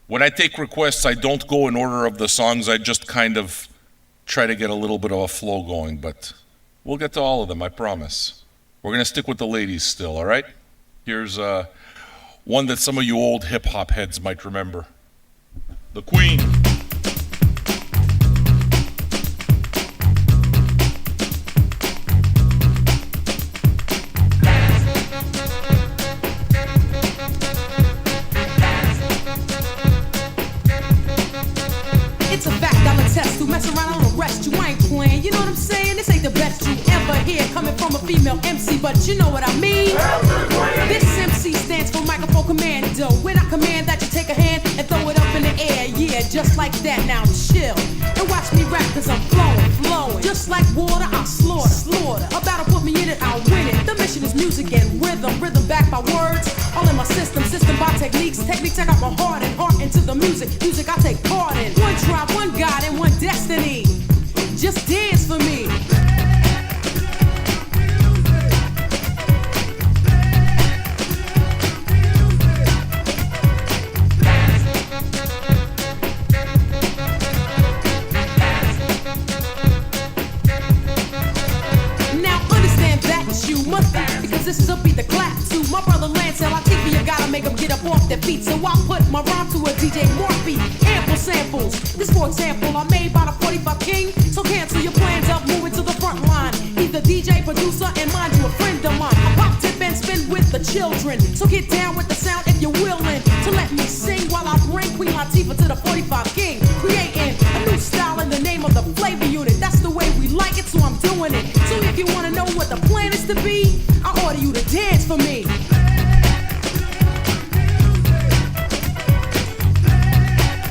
when I take requests, I don't go in order of the songs. I just kind of try to get a little bit of a flow going, but we'll get to all of them, I promise. We're going to stick with the ladies still, all right? Here's one that some of you old hip-hop heads might remember. The Queen. It's a fact I'm a test to mess around on arrest you. I ain't playing, you know what I'm saying? This ain't the best you ever hear coming from a female MC, but you know what I mean. This MC stands for Microphone Commando. When I command that you take a hand and throw it up in the air, yeah, just like that. Now chill and watch me rap, cause I'm flowing. Just like water, I'll slaughter. A battle put me in it, I'll win it. The mission is music and rhythm back by words. All in my system by techniques I got my heart into the music I take part in. One tribe, one God, and one destiny. Just dance for me. Now understand that you must be, because this is a beat the clap to my brother Lance. I think you gotta make them get up off their feet. So I put my rhyme to a DJ Morphe. Ample samples. This for example, I made by the 45 King. So cancel your plans up, move it to the front line. Either DJ, producer, and mind you a friend of mine. I pop, tip, and spin with the children. So get down with the sound if you're willing to let me sing while I bring Queen Latifah to the 45 King. Creating a new style in the name of the flavor unit. doing it. So if you wanna know what the plan is to be, I order you to dance for me.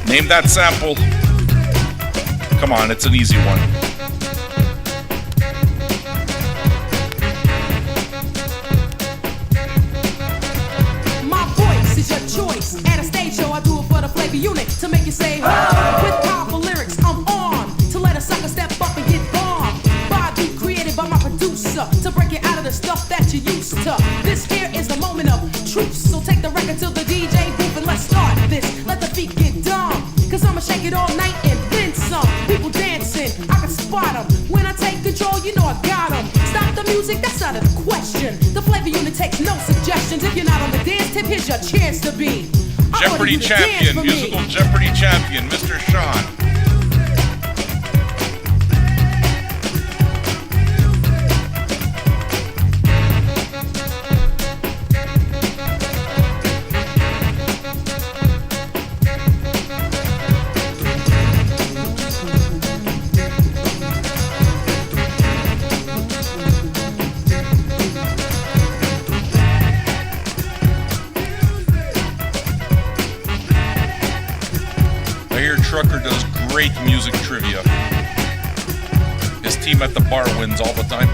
Name that sample. Come on, it's an easy one. My voice is your choice. At a stage show, I do it for the flavor unit to make you say, oh! With powerful lyrics, I'm on to let a sucker step up and get bombed. By a beat created by my producer to break you out of the stuff that you used to. This here is the moment of truth. So take the record to the DJ booth and let's start this. Let the beat get dumb. Cause I'ma shake it all night and then some. People dancing, I can spot them. When I take control, you know I got them. Stop the music, that's out of the question. The flavor unit takes no suggestions. If you're not on the dance tip, here's your chance to be. Jeopardy champion, musical Jeopardy champion, Mr. Sean. Trucker does great music trivia. His team at the bar wins all the time.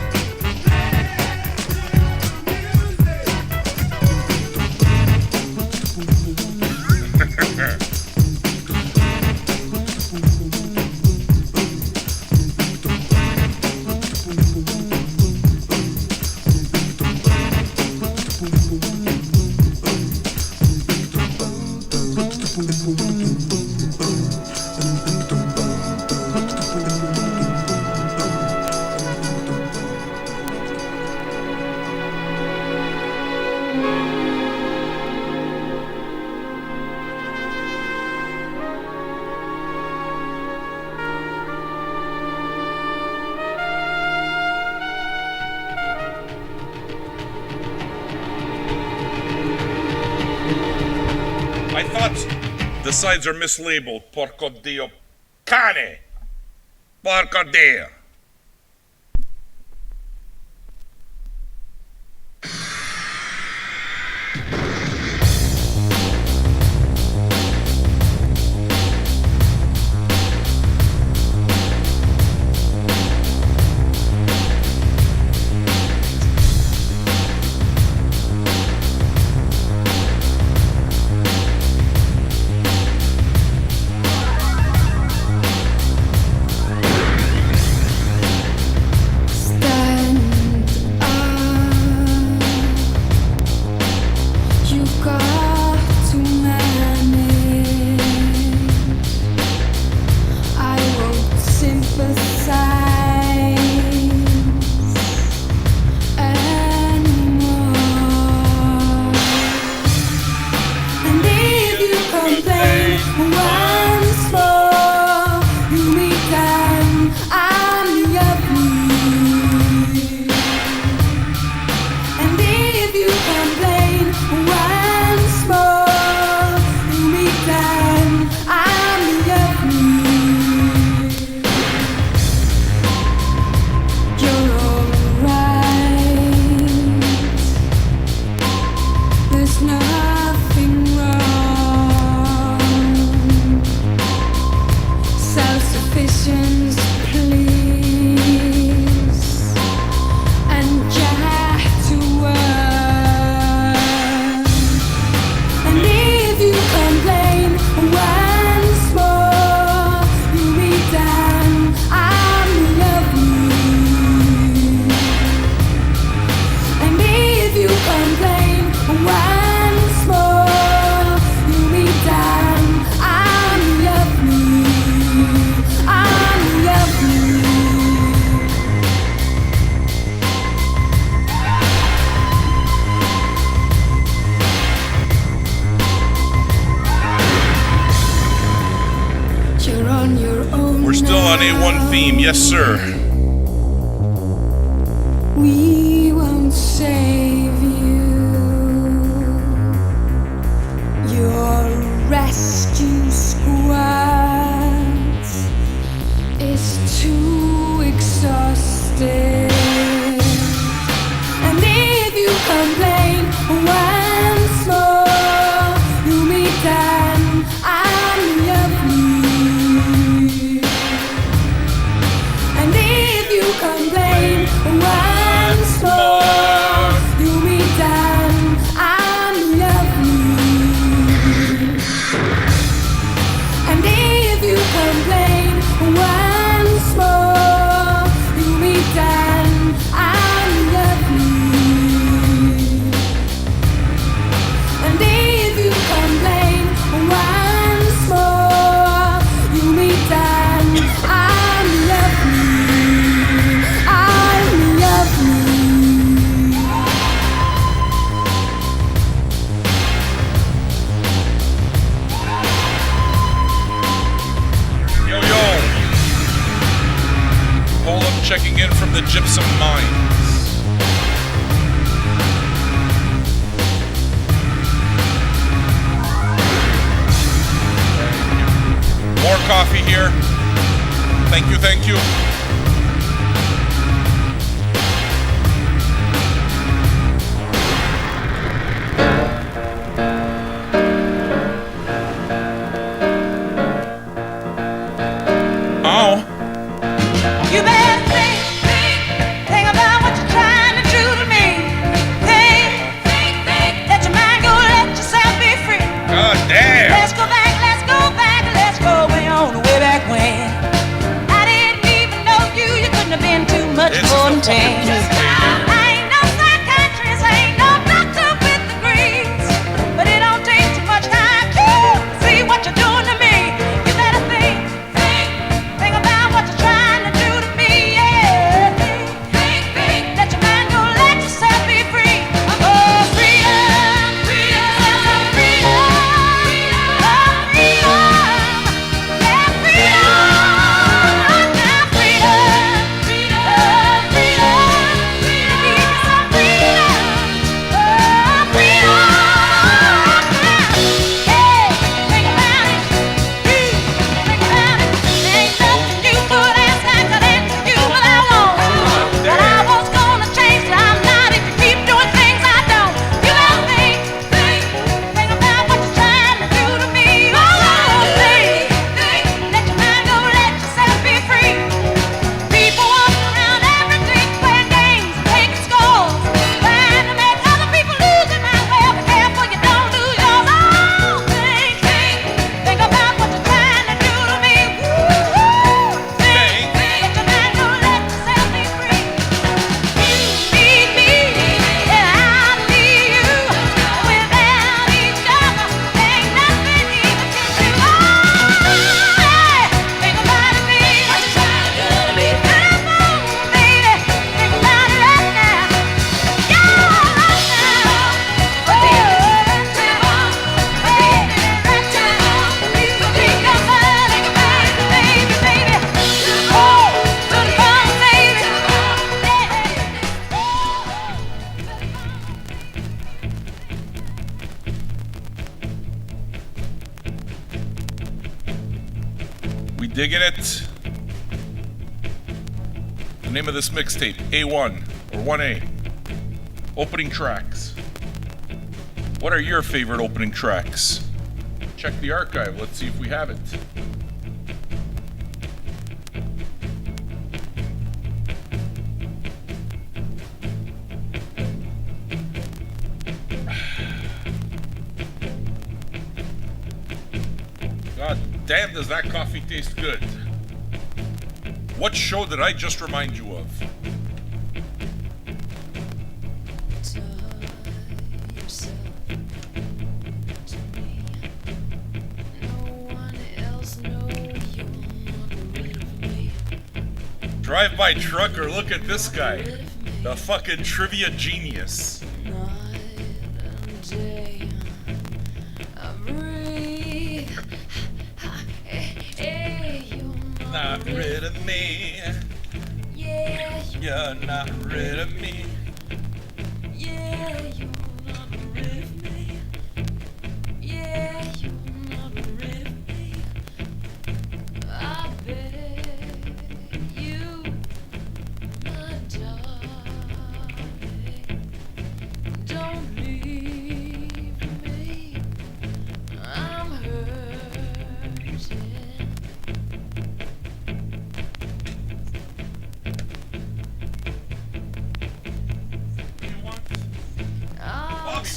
The sides are mislabeled. Porco Dio. Cane! Porco Dio. Theme, yes sir. We won't save you. Your rescue squad is too exhausted. once more. Do me down, I'm lovely. And if you complain once more, do me down, I'm lovely. And if you complain once more, you me down, I'm lovely. I'm lovely. Yo, yo. Poland checking in from the Gypsum Mines. More coffee here. Thank you, thank you. Ow. You better think about what you're trying to do to me. Think, let your mind go, let yourself be free. God damn. Let's go back, let's go way on, way back when. I didn't even know you couldn't have been too much This is more the than fucking 10. I ain't no psychiatrist, I ain't no doctor with degrees, but it don't take too much time to see what you're doing to me. You better think about what you're trying to do to me, yeah. Think, let your mind go, let yourself be free. Oh, freedom, freedom, freedom, oh, freedom, yeah, freedom, now freedom, freedom, freedom, need some freedom, oh, freedom, hey, think about it, think about it, ain't nothing you could ask, I could answer you what I want, but I was gonna change, I'm not if you keep doing things I don't. You better think about what you're trying to do to me. Oh, think, let your mind go, let yourself be free. People walking around every day playing games, taking scores, trying to make other people lose it. Might well be careful you don't lose yours. Oh, think about what you're trying to do to me. Think, let your mind go, let yourself be free. You need me, and I need you. Without each other, ain't nothing even can do. Oh, think about it, baby. What you trying to do to me? Come on, baby, think about it right now. Yeah, right now. Oh, baby, right now. You think about it, baby, baby. Oh, good fun, baby. We digging it. The name of this mixtape, A1 or 1A. Opening tracks. What are your favorite opening tracks? Check the archive. Let's see if we have it. God damn, does that coffee taste good? What show did I just remind you of? Drive-by trucker, look at this guy. The fucking trivia genius. Not rid of me. You're not rid of me.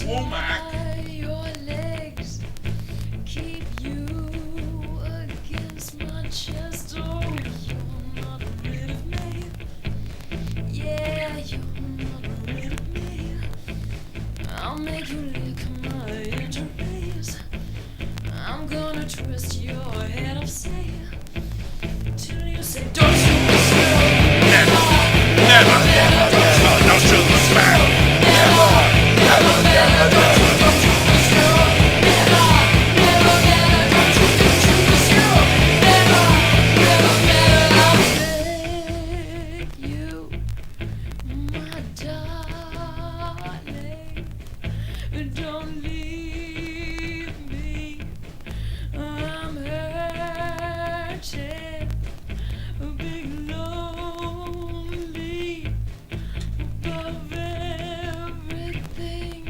tie your legs, keep you against my chest. Oh, you're not rid of me. Yeah, you're not rid of me. I'll make you lick my injuries. I'm gonna twist your head upside till you say, don't you wish you Never, never, don't you look back. You, my darling, don't leave me. I'm hurting, being lonely above everything,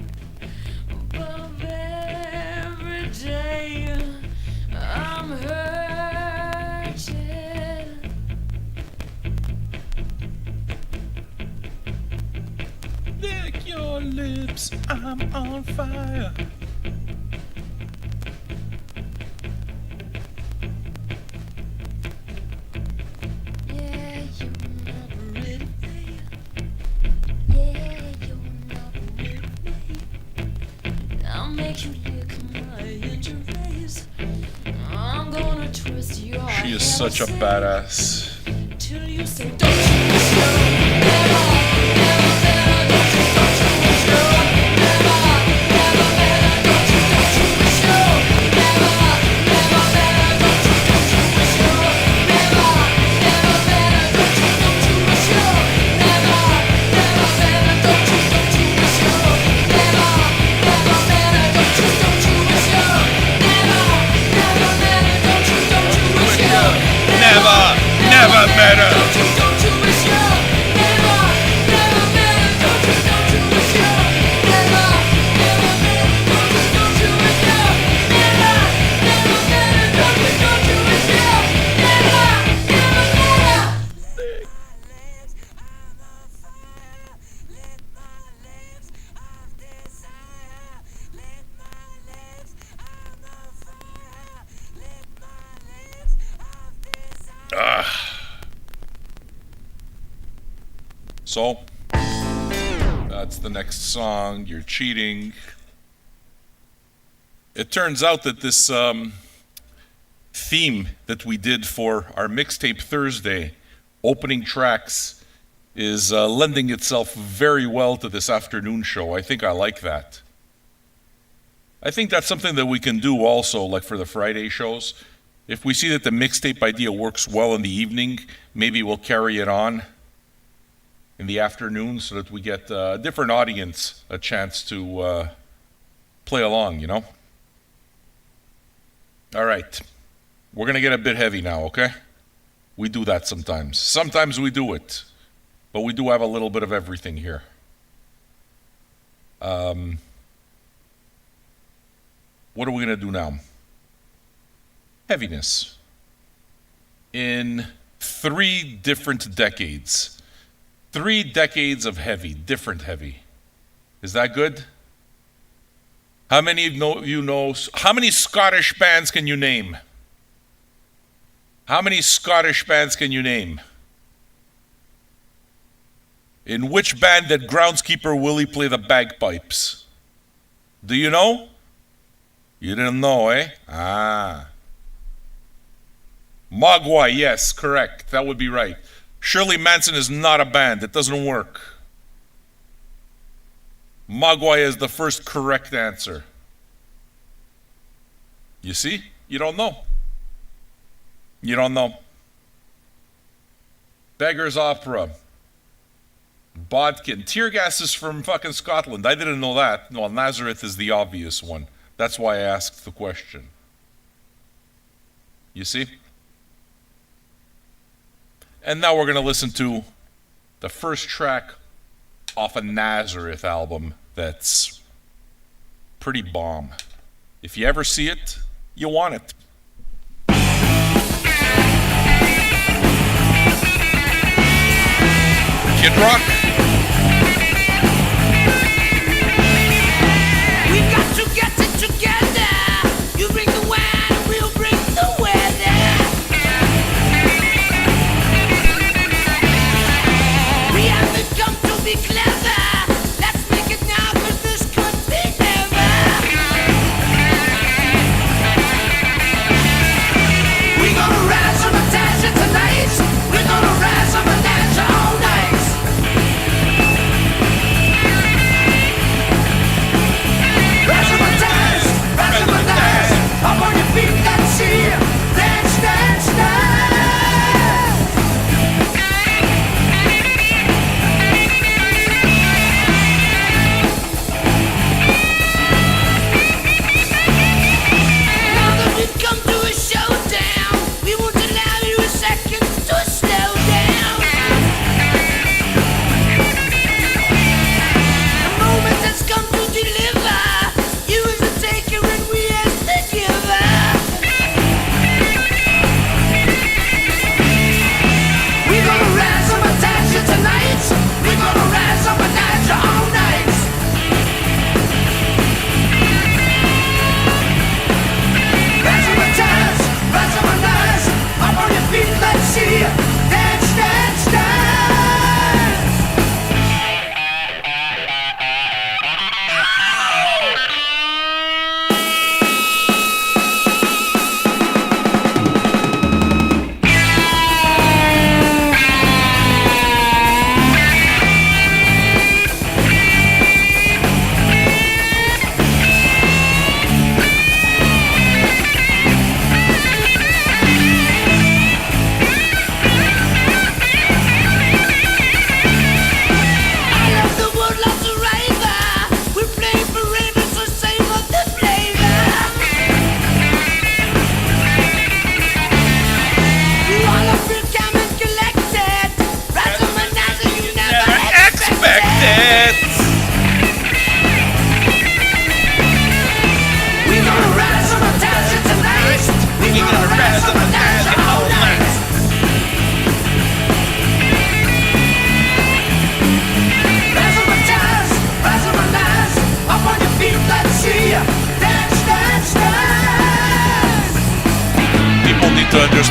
above every day. I'm hurting. Lick your lips, I'm on fire. Yeah, you're not rid of me. Yeah, you're not rid of me. I'll make you lick my injuries. I'm gonna twist your She is head such a upside badass. till you say, don't you wish you never, never better, don't you wish you never, never better, don't you wish you never, never better, don't you wish you never, never better, don't you wish you never, never better, don't you wish you never, never better, don't you wish you never, never better, don't you wish you Never, never better. don't you wish you never, never better, don't you wish you never, never better, don't you wish you never, never better, don't you wish you never, never better. So, that's the next song. You're cheating. It turns out that this theme that we did for our Mixtape Thursday opening tracks is lending itself very well to this afternoon show. I think I like that. I think that's something that we can do also, like for the Friday shows. If we see that the mixtape idea works well in the evening, maybe we'll carry it on in the afternoon so that we get a different audience a chance to play along, you know? All right. We're going to get a bit heavy now, okay? We do that sometimes. Sometimes we do it. But we do have a little bit of everything here. What are we going to do now? Heaviness. In 3 different decades. 3 decades of heavy, different heavy. Is that good? How many of you know, how many Scottish bands can you name? How many Scottish bands can you name? In which band did Groundskeeper Willie play the bagpipes? Do you know? You didn't know, eh? Ah. Mogwai, yes, correct. That would be right. Shirley Manson is not a band. It doesn't work. Mogwai is the first correct answer. You see? You don't know. You don't know. Beggar's Opera. Bodkin. Tear Gas is from fucking Scotland. I didn't know that. Well, Nazareth is the obvious one. That's why I asked the question. You see? And now we're going to listen to the first track off a Nazareth album that's pretty bomb. If you ever see it, you want it. Kid Rock.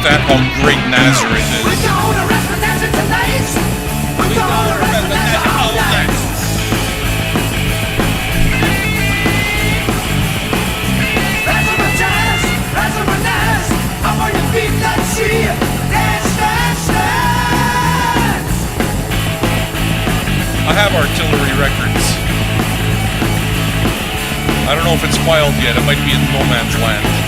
understand how great Nazareth is. We're gonna rest the desert tonight. We're gonna rest the desert all night. Rise up and dance. Up on your feet, let's see. Dance, dance, dance. I have Artillery Records. I don't know if it's filed yet. It might be in no man's land.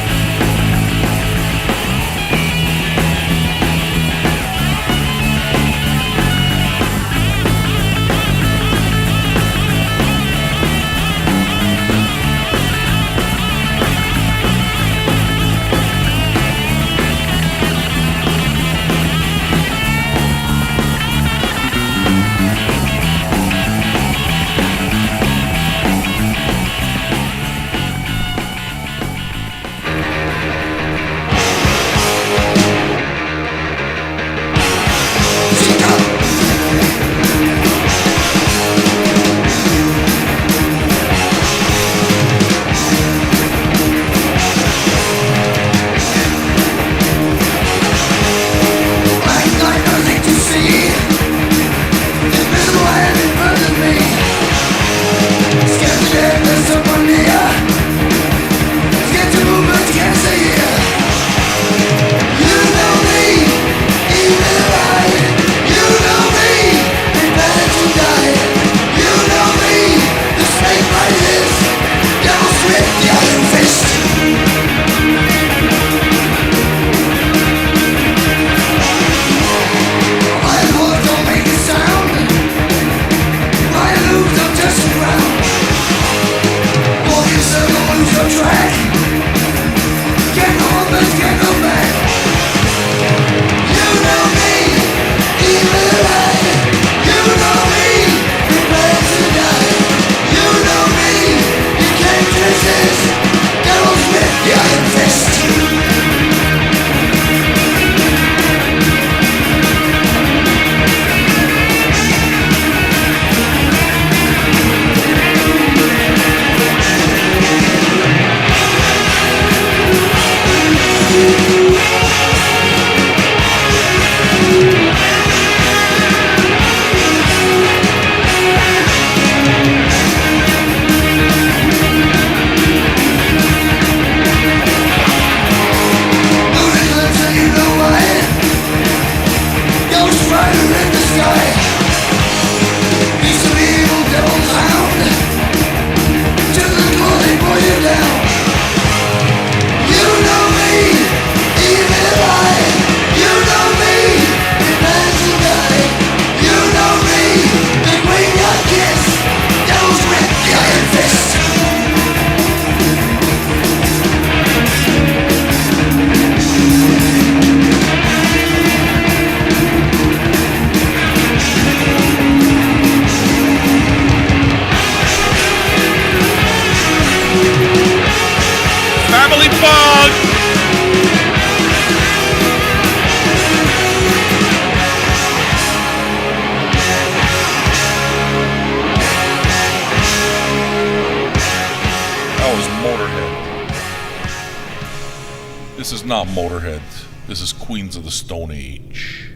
This is not Motorhead. This is Queens of the Stone Age.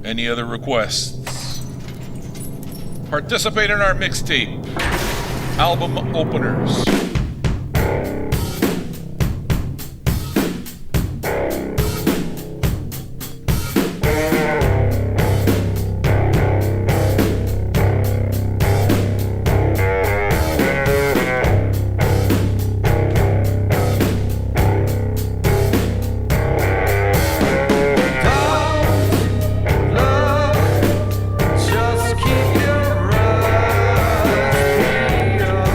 Any other requests? Participate in our mixtape. Album openers. Just keep your eyes peeled.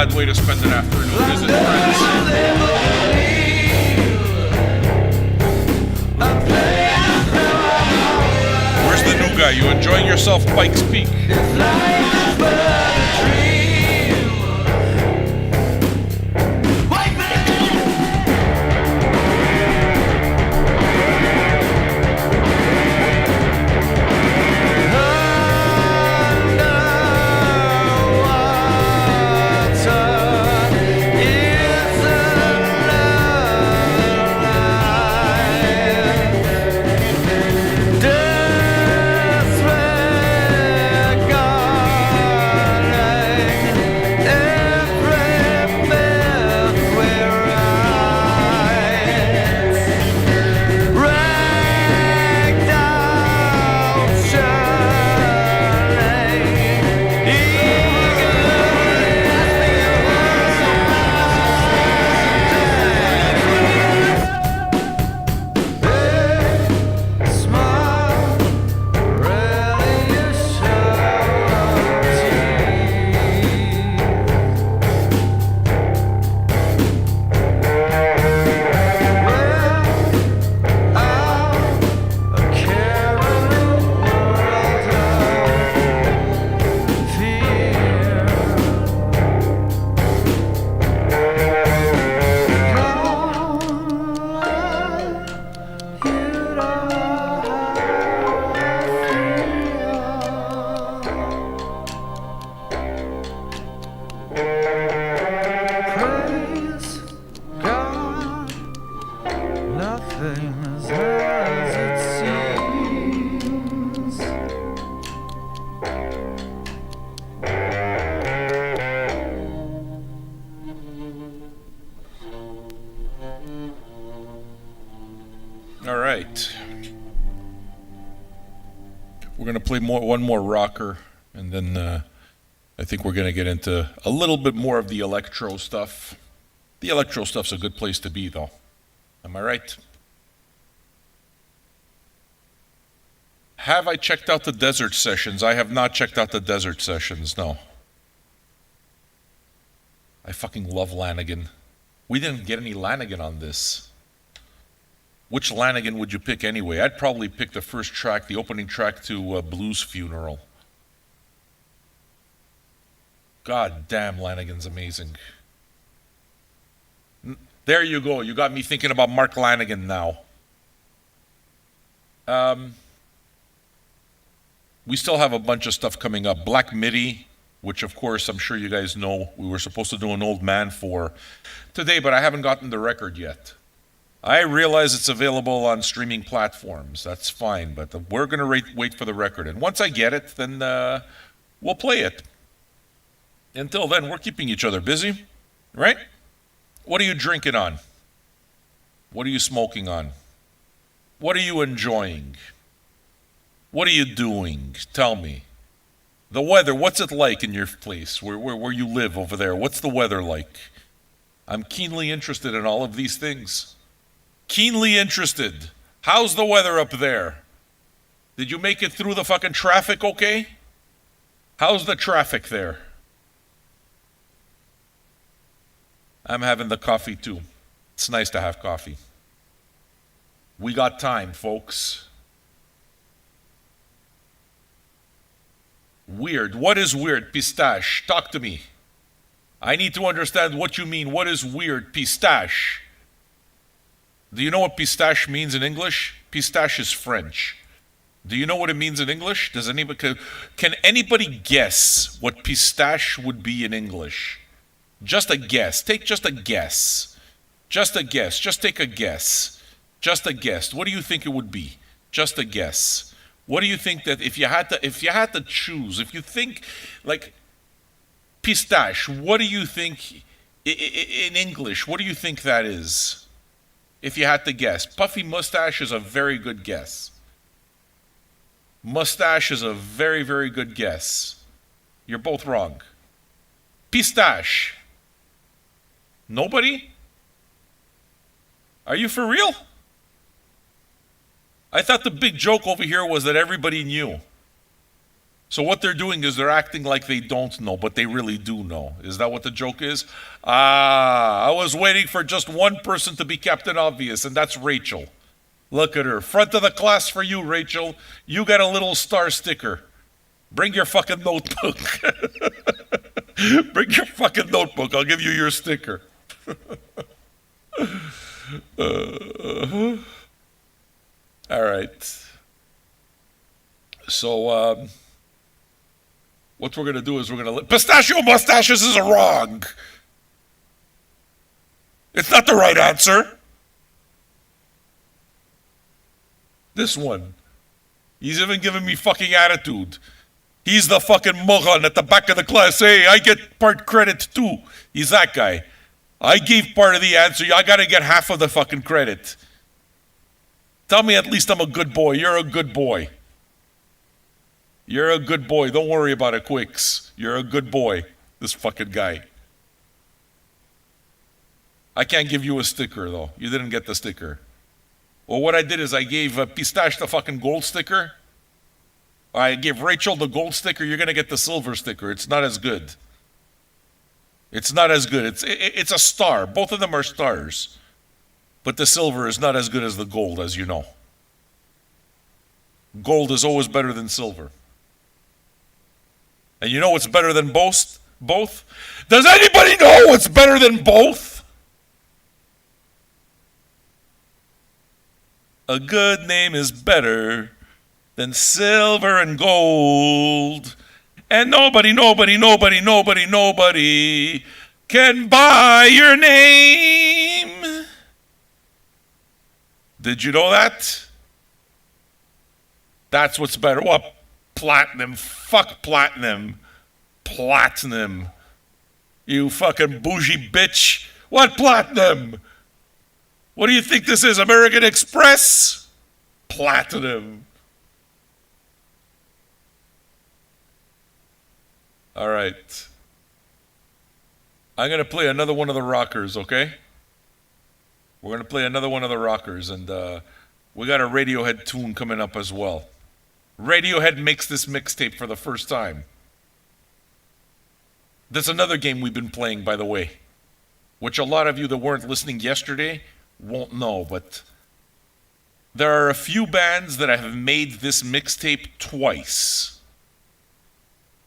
bad way to spend an afternoon, is it, friends? Where's the new guy? You enjoying yourself, Pikes Peak? All right. We're going to play one more rocker, and then I think we're going to get into a little bit more of the electro stuff. The electro stuff's a good place to be, though. Am I right? Have I checked out the Desert Sessions? I have not checked out the Desert Sessions, no. I fucking love Lanigan. We didn't get any Lanigan on this. Which Lanigan would you pick anyway? I'd probably pick the first track, the opening track to Blues Funeral. God damn, Lanigan's amazing. There you go. You got me thinking about Mark Lanigan now. We still have a bunch of stuff coming up. Black Midi, which of course I'm sure you guys know we were supposed to do an old man for today, but I haven't gotten the record yet. I realize it's available on streaming platforms. That's fine, but we're going to wait for the record. And once I get it, then we'll play it. Until then, we're keeping each other busy, right? What are you drinking on? What are you smoking on? What are you enjoying? What are you doing? Tell me. The weather, what's it like in your place, where you live over there? What's the weather like? I'm keenly interested in all of these things. Keenly interested. How's the weather up there? Did you make it through the fucking traffic okay? How's the traffic there? I'm having the coffee too. It's nice to have coffee. We got time, folks. Weird. What is weird? Pistache. Talk to me. I need to understand what you mean. What is weird? Pistache. Do you know what pistache means in English? Pistache is French. Do you know what it means in English? Can anybody guess what pistache would be in English? Just a guess. Take just a guess. Just a guess. Just take a guess. Just a guess. What do you think it would be? Just a guess. What do you think that if you had to choose, if you think like pistache, what do you think in English? What do you think that is? If you had to guess. Puffy mustache is a very good guess. Mustache is a very, very good guess. You're both wrong. Pistache. Nobody? Are you for real? I thought the big joke over here was that everybody knew. So what they're doing is they're acting like they don't know, but they really do know. Is that what the joke is? I was waiting for just one person to be Captain Obvious, and that's Rachel. Look at her. Front of the class for you, Rachel. You got a little star sticker. Bring your fucking notebook. Bring your fucking notebook. I'll give you your sticker. All right. So, what we're going to do is we're going to... Pistachio mustaches is wrong. It's not the right answer. This one. He's even giving me fucking attitude. He's the fucking moron at the back of the class. Hey, I get part credit too. He's that guy. I gave part of the answer. I got to get half of the fucking credit. Tell me at least I'm a good boy. You're a good boy. You're a good boy. Don't worry about it, Quicks. You're a good boy. This fucking guy. I can't give you a sticker, though. You didn't get the sticker. Well, what I did is I gave Pistache the fucking gold sticker. I gave Rachel the gold sticker. You're going to get the silver sticker. It's not as good. It's not as good. It's a star. Both of them are stars. But the silver is not as good as the gold, as you know. Gold is always better than silver. And you know what's better than both? Does anybody know what's better than both? A good name is better than silver and gold. And nobody can buy your name. Did you know that? That's what's better. What? Platinum. Fuck platinum. Platinum. You fucking bougie bitch. What platinum? What do you think this is? American Express? Platinum. All right. I'm going to play another one of the rockers, okay? We're going to play another one of the rockers, and we got a Radiohead tune coming up as well. Radiohead makes this mixtape for the first time. That's another game we've been playing, by the way, which a lot of you that weren't listening yesterday won't know, but there are a few bands that have made this mixtape twice.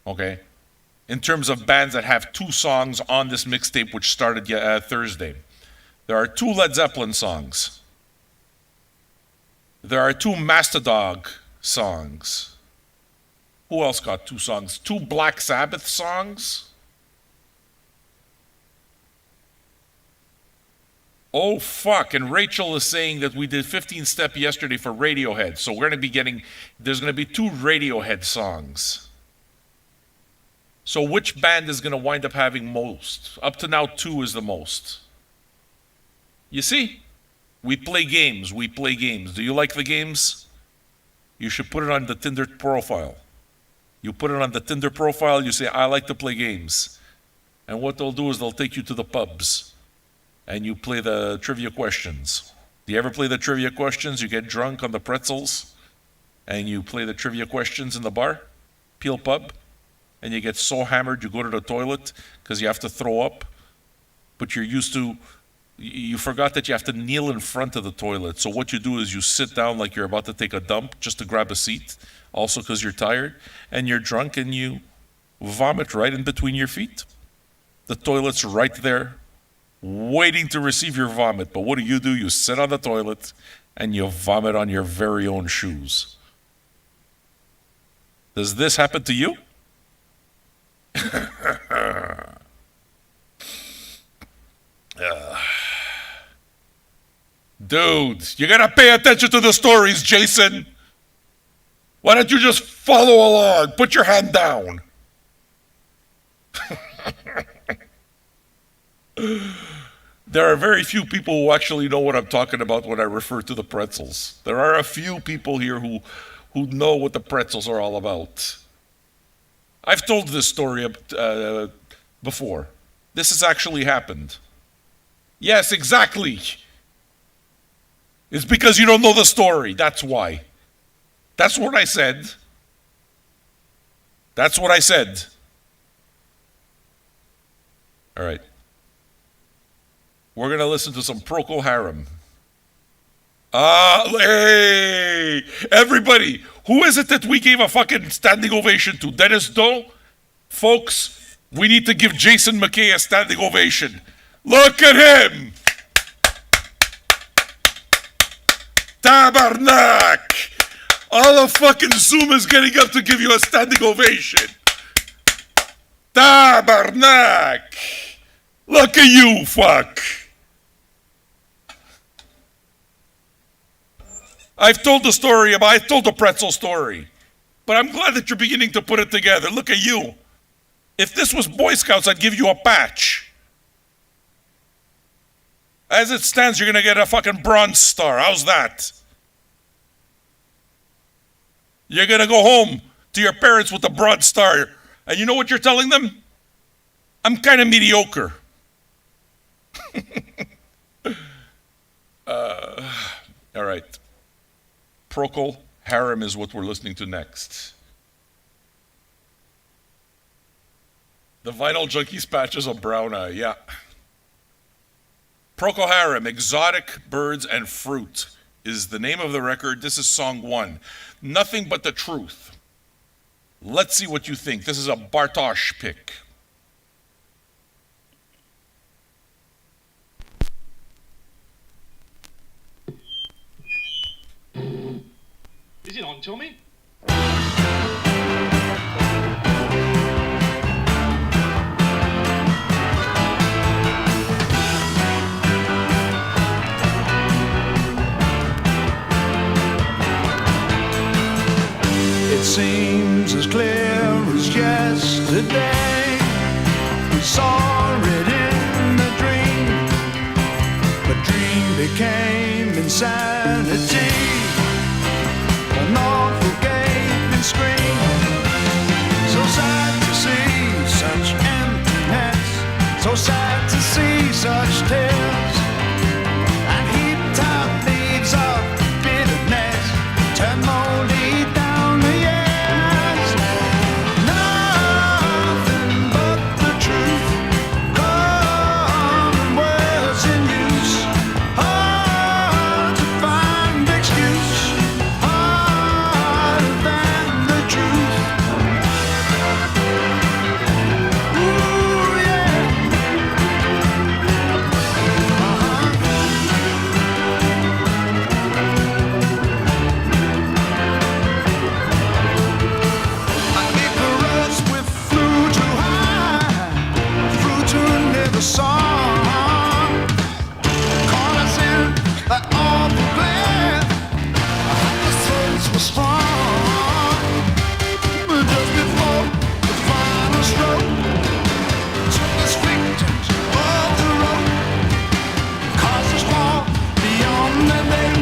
Okay? In terms of bands that have two songs on this mixtape, which started Thursday. There are two Led Zeppelin songs. There are two Mastodon songs. Who else got two songs? Two Black Sabbath songs? Oh, fuck. And Rachel is saying that we did 15 Step yesterday for Radiohead. So we're going to be there's going to be two Radiohead songs. So which band is going to wind up having most? Up to now, two is the most. You see? We play games. Do you like the games? You should put it on the Tinder profile. You put it on the Tinder profile, you say, I like to play games. And what they'll do is they'll take you to the pubs. And you play the trivia questions. Do you ever play the trivia questions? You get drunk on the pretzels. And you play the trivia questions in the bar. Peel Pub. And you get so hammered you go to the toilet because you have to throw up. But you forgot that you have to kneel in front of the toilet. So what you do is you sit down like you're about to take a dump just to grab a seat. Also because you're tired. And you're drunk and you vomit right in between your feet. The toilet's right there, waiting to receive your vomit. But what do? You sit on the toilet and you vomit on your very own shoes. Does this happen to you? Dude, you gotta pay attention to the stories, Jason. Why don't you just follow along? Put your hand down. There are very few people who actually know what I'm talking about when I refer to the pretzels. There are a few people here who know what the pretzels are all about. I've told this story before. This has actually happened. Yes, exactly. It's because you don't know the story. That's why. That's what I said. That's what I said. All right. We're going to listen to some Procol Harum. Hey! Everybody, who is it that we gave a fucking standing ovation to? Dennis Doe? Folks, we need to give Jason McKay a standing ovation. Look at him! Tabarnak! All the fucking Zoom is getting up to give you a standing ovation. Tabarnak! Look at you, fuck! I've told the pretzel story. But I'm glad that you're beginning to put it together. Look at you. If this was Boy Scouts, I'd give you a patch. As it stands, you're going to get a fucking Bronze Star. How's that? You're going to go home to your parents with a Bronze Star. And you know what you're telling them? I'm kind of mediocre. All right. Procol Harum is what we're listening to next. The Vinyl Junkies patches a brown eye, yeah. Procol Harum, Exotic Birds and Fruit is the name of the record. This is song 1. Nothing But the Truth. Let's see what you think. This is a Bartosz pick. Is it on, Tommy? It seems as clear as yesterday. We saw it in a dream, but dream became insanity. An awful gaping scream. So sad to see such emptiness. So sad to see such tears. And heaped up leaves of bitterness turn moldy down the years. Nothing but the truth. Common words in use. Hard to find excuse. Harder than the truth. Ooh, yeah. Icarus with flew too high, flew to never saw. Caught us in that awful glare. The souls were strong. Just before the final stroke, took us victims of the road. Caused us fall beyond the veil.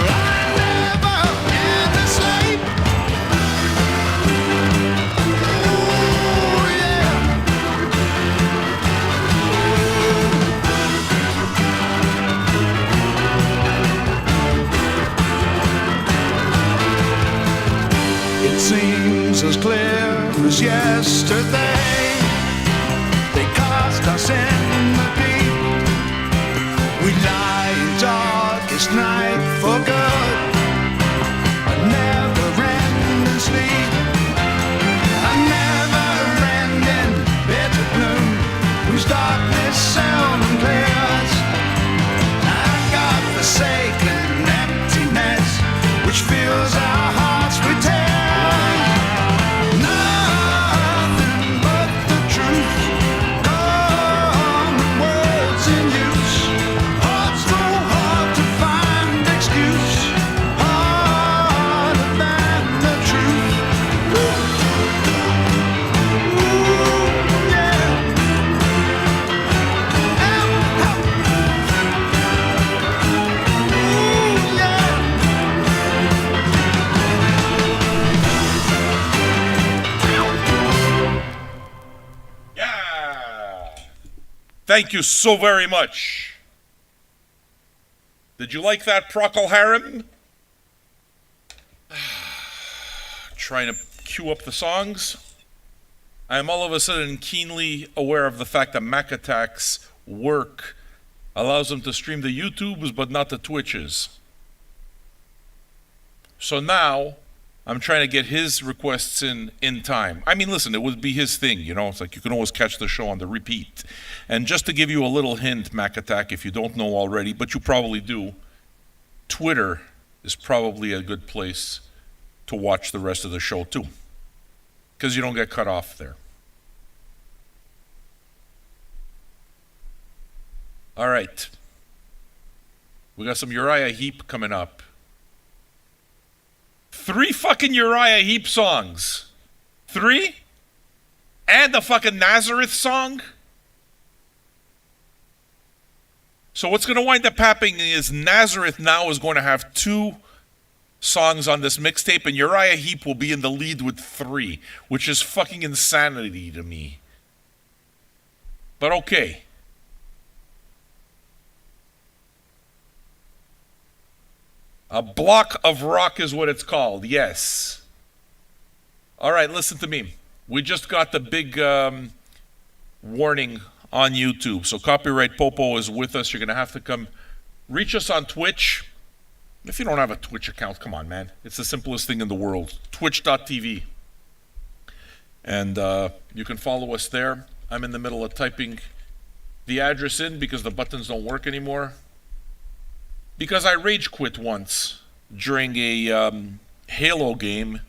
I never can escape. Ooh, yeah. It seems as clear as yesterday. They cast us in the deep. We lie in darkest night for good. A never-ending sleep. A never-ending bitter gloom whose darkness seldom clears. A God-forsaken emptiness which fills our hearts with tears. Nothing but the truth. Common words in use. Hearts so hard to find excuse. Harder than the truth. Ooh, yeah. Ooh, yeah. Yeah! Thank you so very much. Did you like that, Procol Harum? Trying to cue up the songs, I am all of a sudden keenly aware of the fact that Mac Attack's work allows them to stream the YouTubes but not the Twitches. So now I'm trying to get his requests in time. I mean, listen, it would be his thing, you know. It's like you can always catch the show on the repeat. And just to give you a little hint, Mac Attack, if you don't know already, but you probably do, Twitter is probably a good place to watch the rest of the show too, because you don't get cut off there. All right. We got some Uriah Heep coming up. 3 fucking Uriah Heep songs. 3? And the fucking Nazareth song? So what's going to wind up happening is Nazareth now is going to have 2 songs on this mixtape, and Uriah Heep will be in the lead with 3, which is fucking insanity to me. But okay. A block of rock is what it's called, yes. All right, listen to me. We just got the big warning on YouTube. So Copyright Popo is with us. You're going to have to come reach us on Twitch. If you don't have a Twitch account, come on, man. It's the simplest thing in the world. Twitch.tv. And you can follow us there. I'm in the middle of typing the address in because the buttons don't work anymore. Because I rage quit once during a Halo game,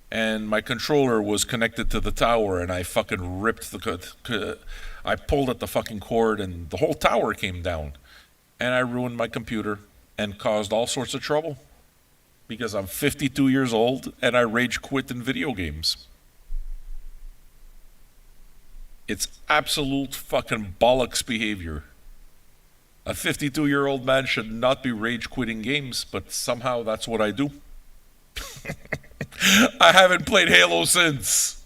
and my controller was connected to the tower, and I fucking ripped I pulled at the fucking cord, and the whole tower came down. And I ruined my computer and caused all sorts of trouble. Because I'm 52 years old, and I rage quit in video games. It's absolute fucking bollocks behavior. A 52-year-old man should not be rage quitting games, but somehow that's what I do. I haven't played Halo since.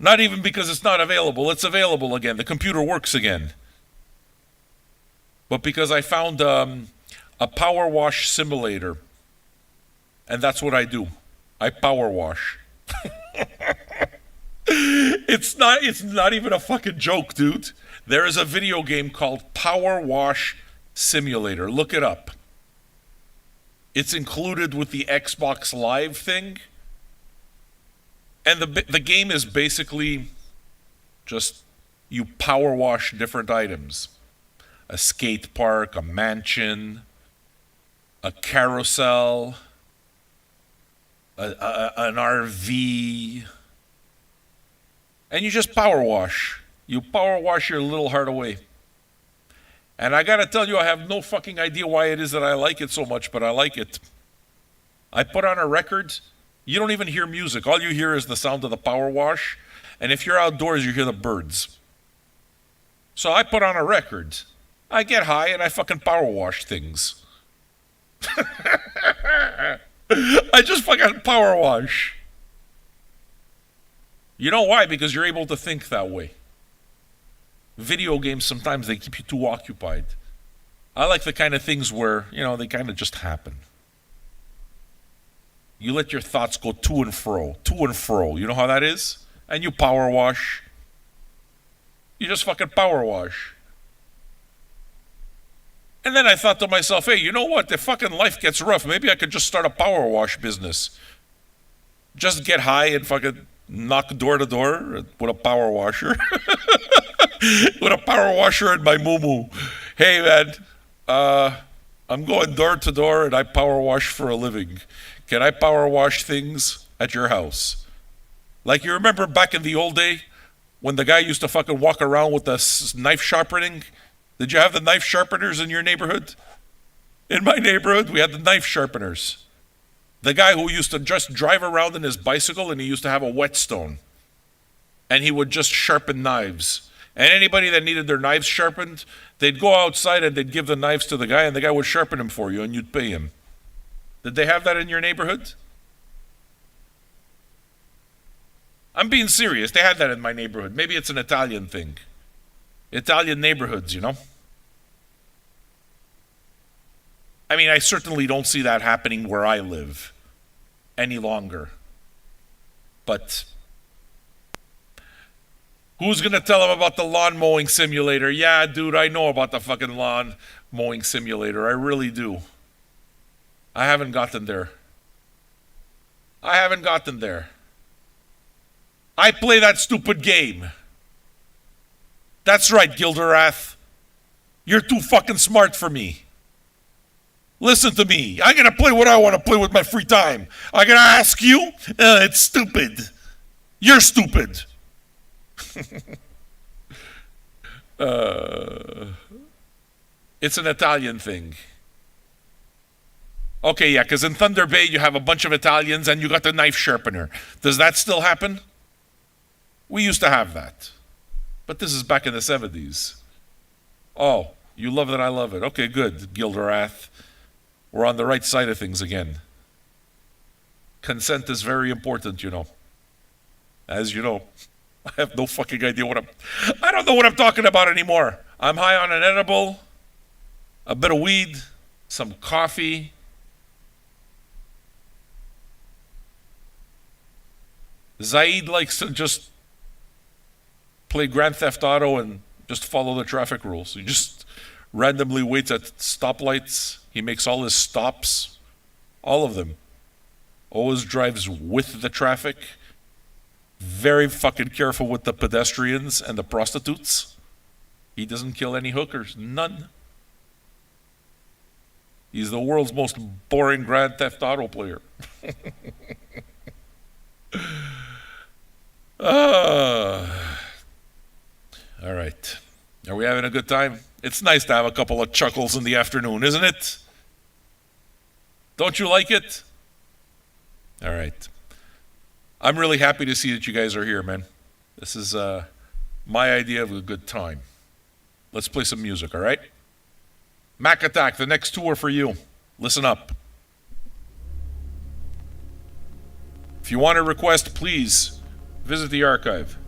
Not even because it's not available. It's available again. The computer works again. But because I found a power wash simulator. And that's what I do. I power wash. It's not even a fucking joke, dude. There is a video game called Power Wash Simulator. Look it up. It's included with the Xbox Live thing. And the game is basically just you power wash different items. A skate park, a mansion, a carousel, an RV. And you just power wash. You power wash your little heart away. And I gotta tell you, I have no fucking idea why it is that I like it so much, but I like it. I put on a record. You don't even hear music. All you hear is the sound of the power wash. And if you're outdoors, you hear the birds. So I put on a record. I get high and I fucking power wash things. I just fucking power wash. You know why? Because you're able to think that way. Video games, sometimes they keep you too occupied. I like the kind of things where, they kind of just happen. You let your thoughts go to and fro. You know how that is? And you power wash. You just fucking power wash. And then I thought to myself, hey, you know what? If fucking life gets rough, maybe I could just start a power wash business. Just get high and fucking knock door to door with a power washer. With a power washer in my moo-moo. Hey, man, I'm going door to door and I power wash for a living. Can I power wash things at your house? Like, you remember back in the old day when the guy used to fucking walk around with the knife sharpening? Did you have the knife sharpeners in your neighborhood? In my neighborhood, we had the knife sharpeners. The guy who used to just drive around in his bicycle and he used to have a whetstone. And he would just sharpen knives. And anybody that needed their knives sharpened, they'd go outside and they'd give the knives to the guy and the guy would sharpen them for you and you'd pay him. Did they have that in your neighborhood? I'm being serious. They had that in my neighborhood. Maybe it's an Italian thing. Italian neighborhoods, I mean, I certainly don't see that happening where I live. any longer. But who's going to tell him about the lawn mowing simulator? Yeah, dude, I know about the fucking lawn mowing simulator. I really do. I haven't gotten there. I play that stupid game. That's right, Gilderath. You're too fucking smart for me. Listen to me. I'm going to play what I want to play with my free time. I'm going to ask you? It's stupid. You're stupid. It's an Italian thing. Okay, yeah, because in Thunder Bay you have a bunch of Italians and you got the knife sharpener. Does that still happen? We used to have that. But this is back in the 70s. Oh, you love it, I love it. Okay, good, Gilderath. We're on the right side of things again. Consent is very important, you know. As you know, I have no fucking idea I don't know what I'm talking about anymore. I'm high on an edible, a bit of weed, some coffee. Zaid likes to just play Grand Theft Auto and just follow the traffic rules. He just randomly waits at stoplights. He makes all his stops, all of them. Always drives with the traffic. Very fucking careful with the pedestrians and the prostitutes. He doesn't kill any hookers, none. He's the world's most boring Grand Theft Auto player. All right. Are we having a good time? It's nice to have a couple of chuckles in the afternoon, isn't it? Don't you like it? All right. I'm really happy to see that you guys are here, man. This is my idea of a good time. Let's play some music, all right? Mac Attack, the next two are for you. Listen up. If you want to request, please visit the archive.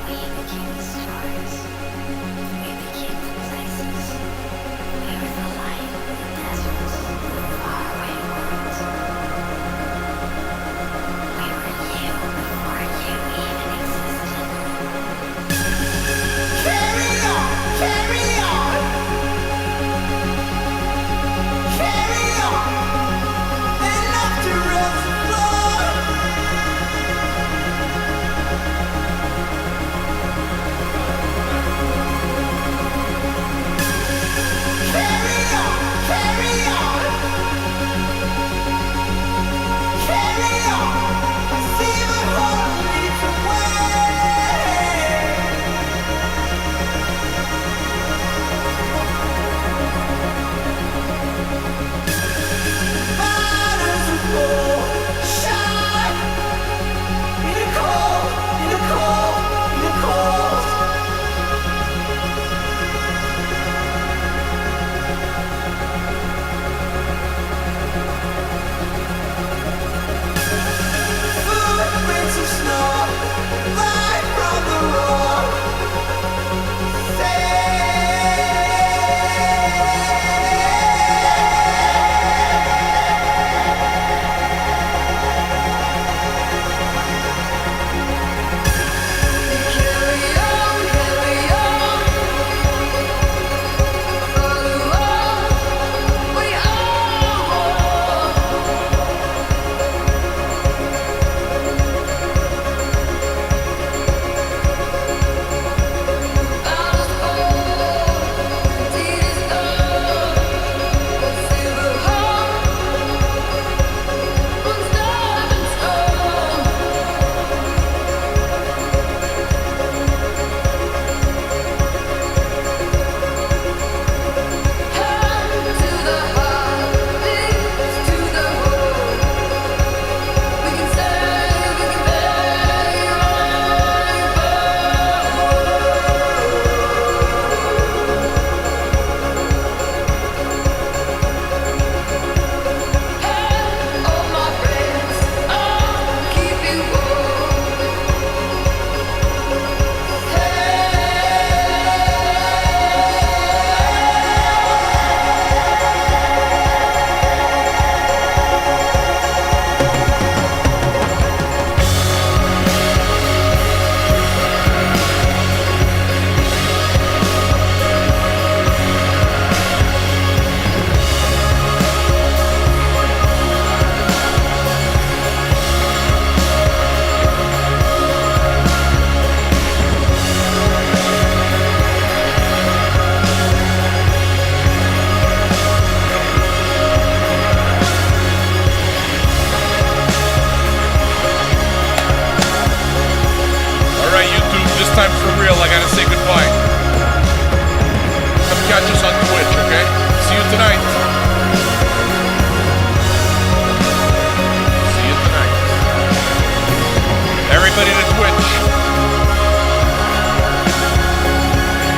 We became the stars. We became the places. We this time for real, I gotta say goodbye. Come catch us on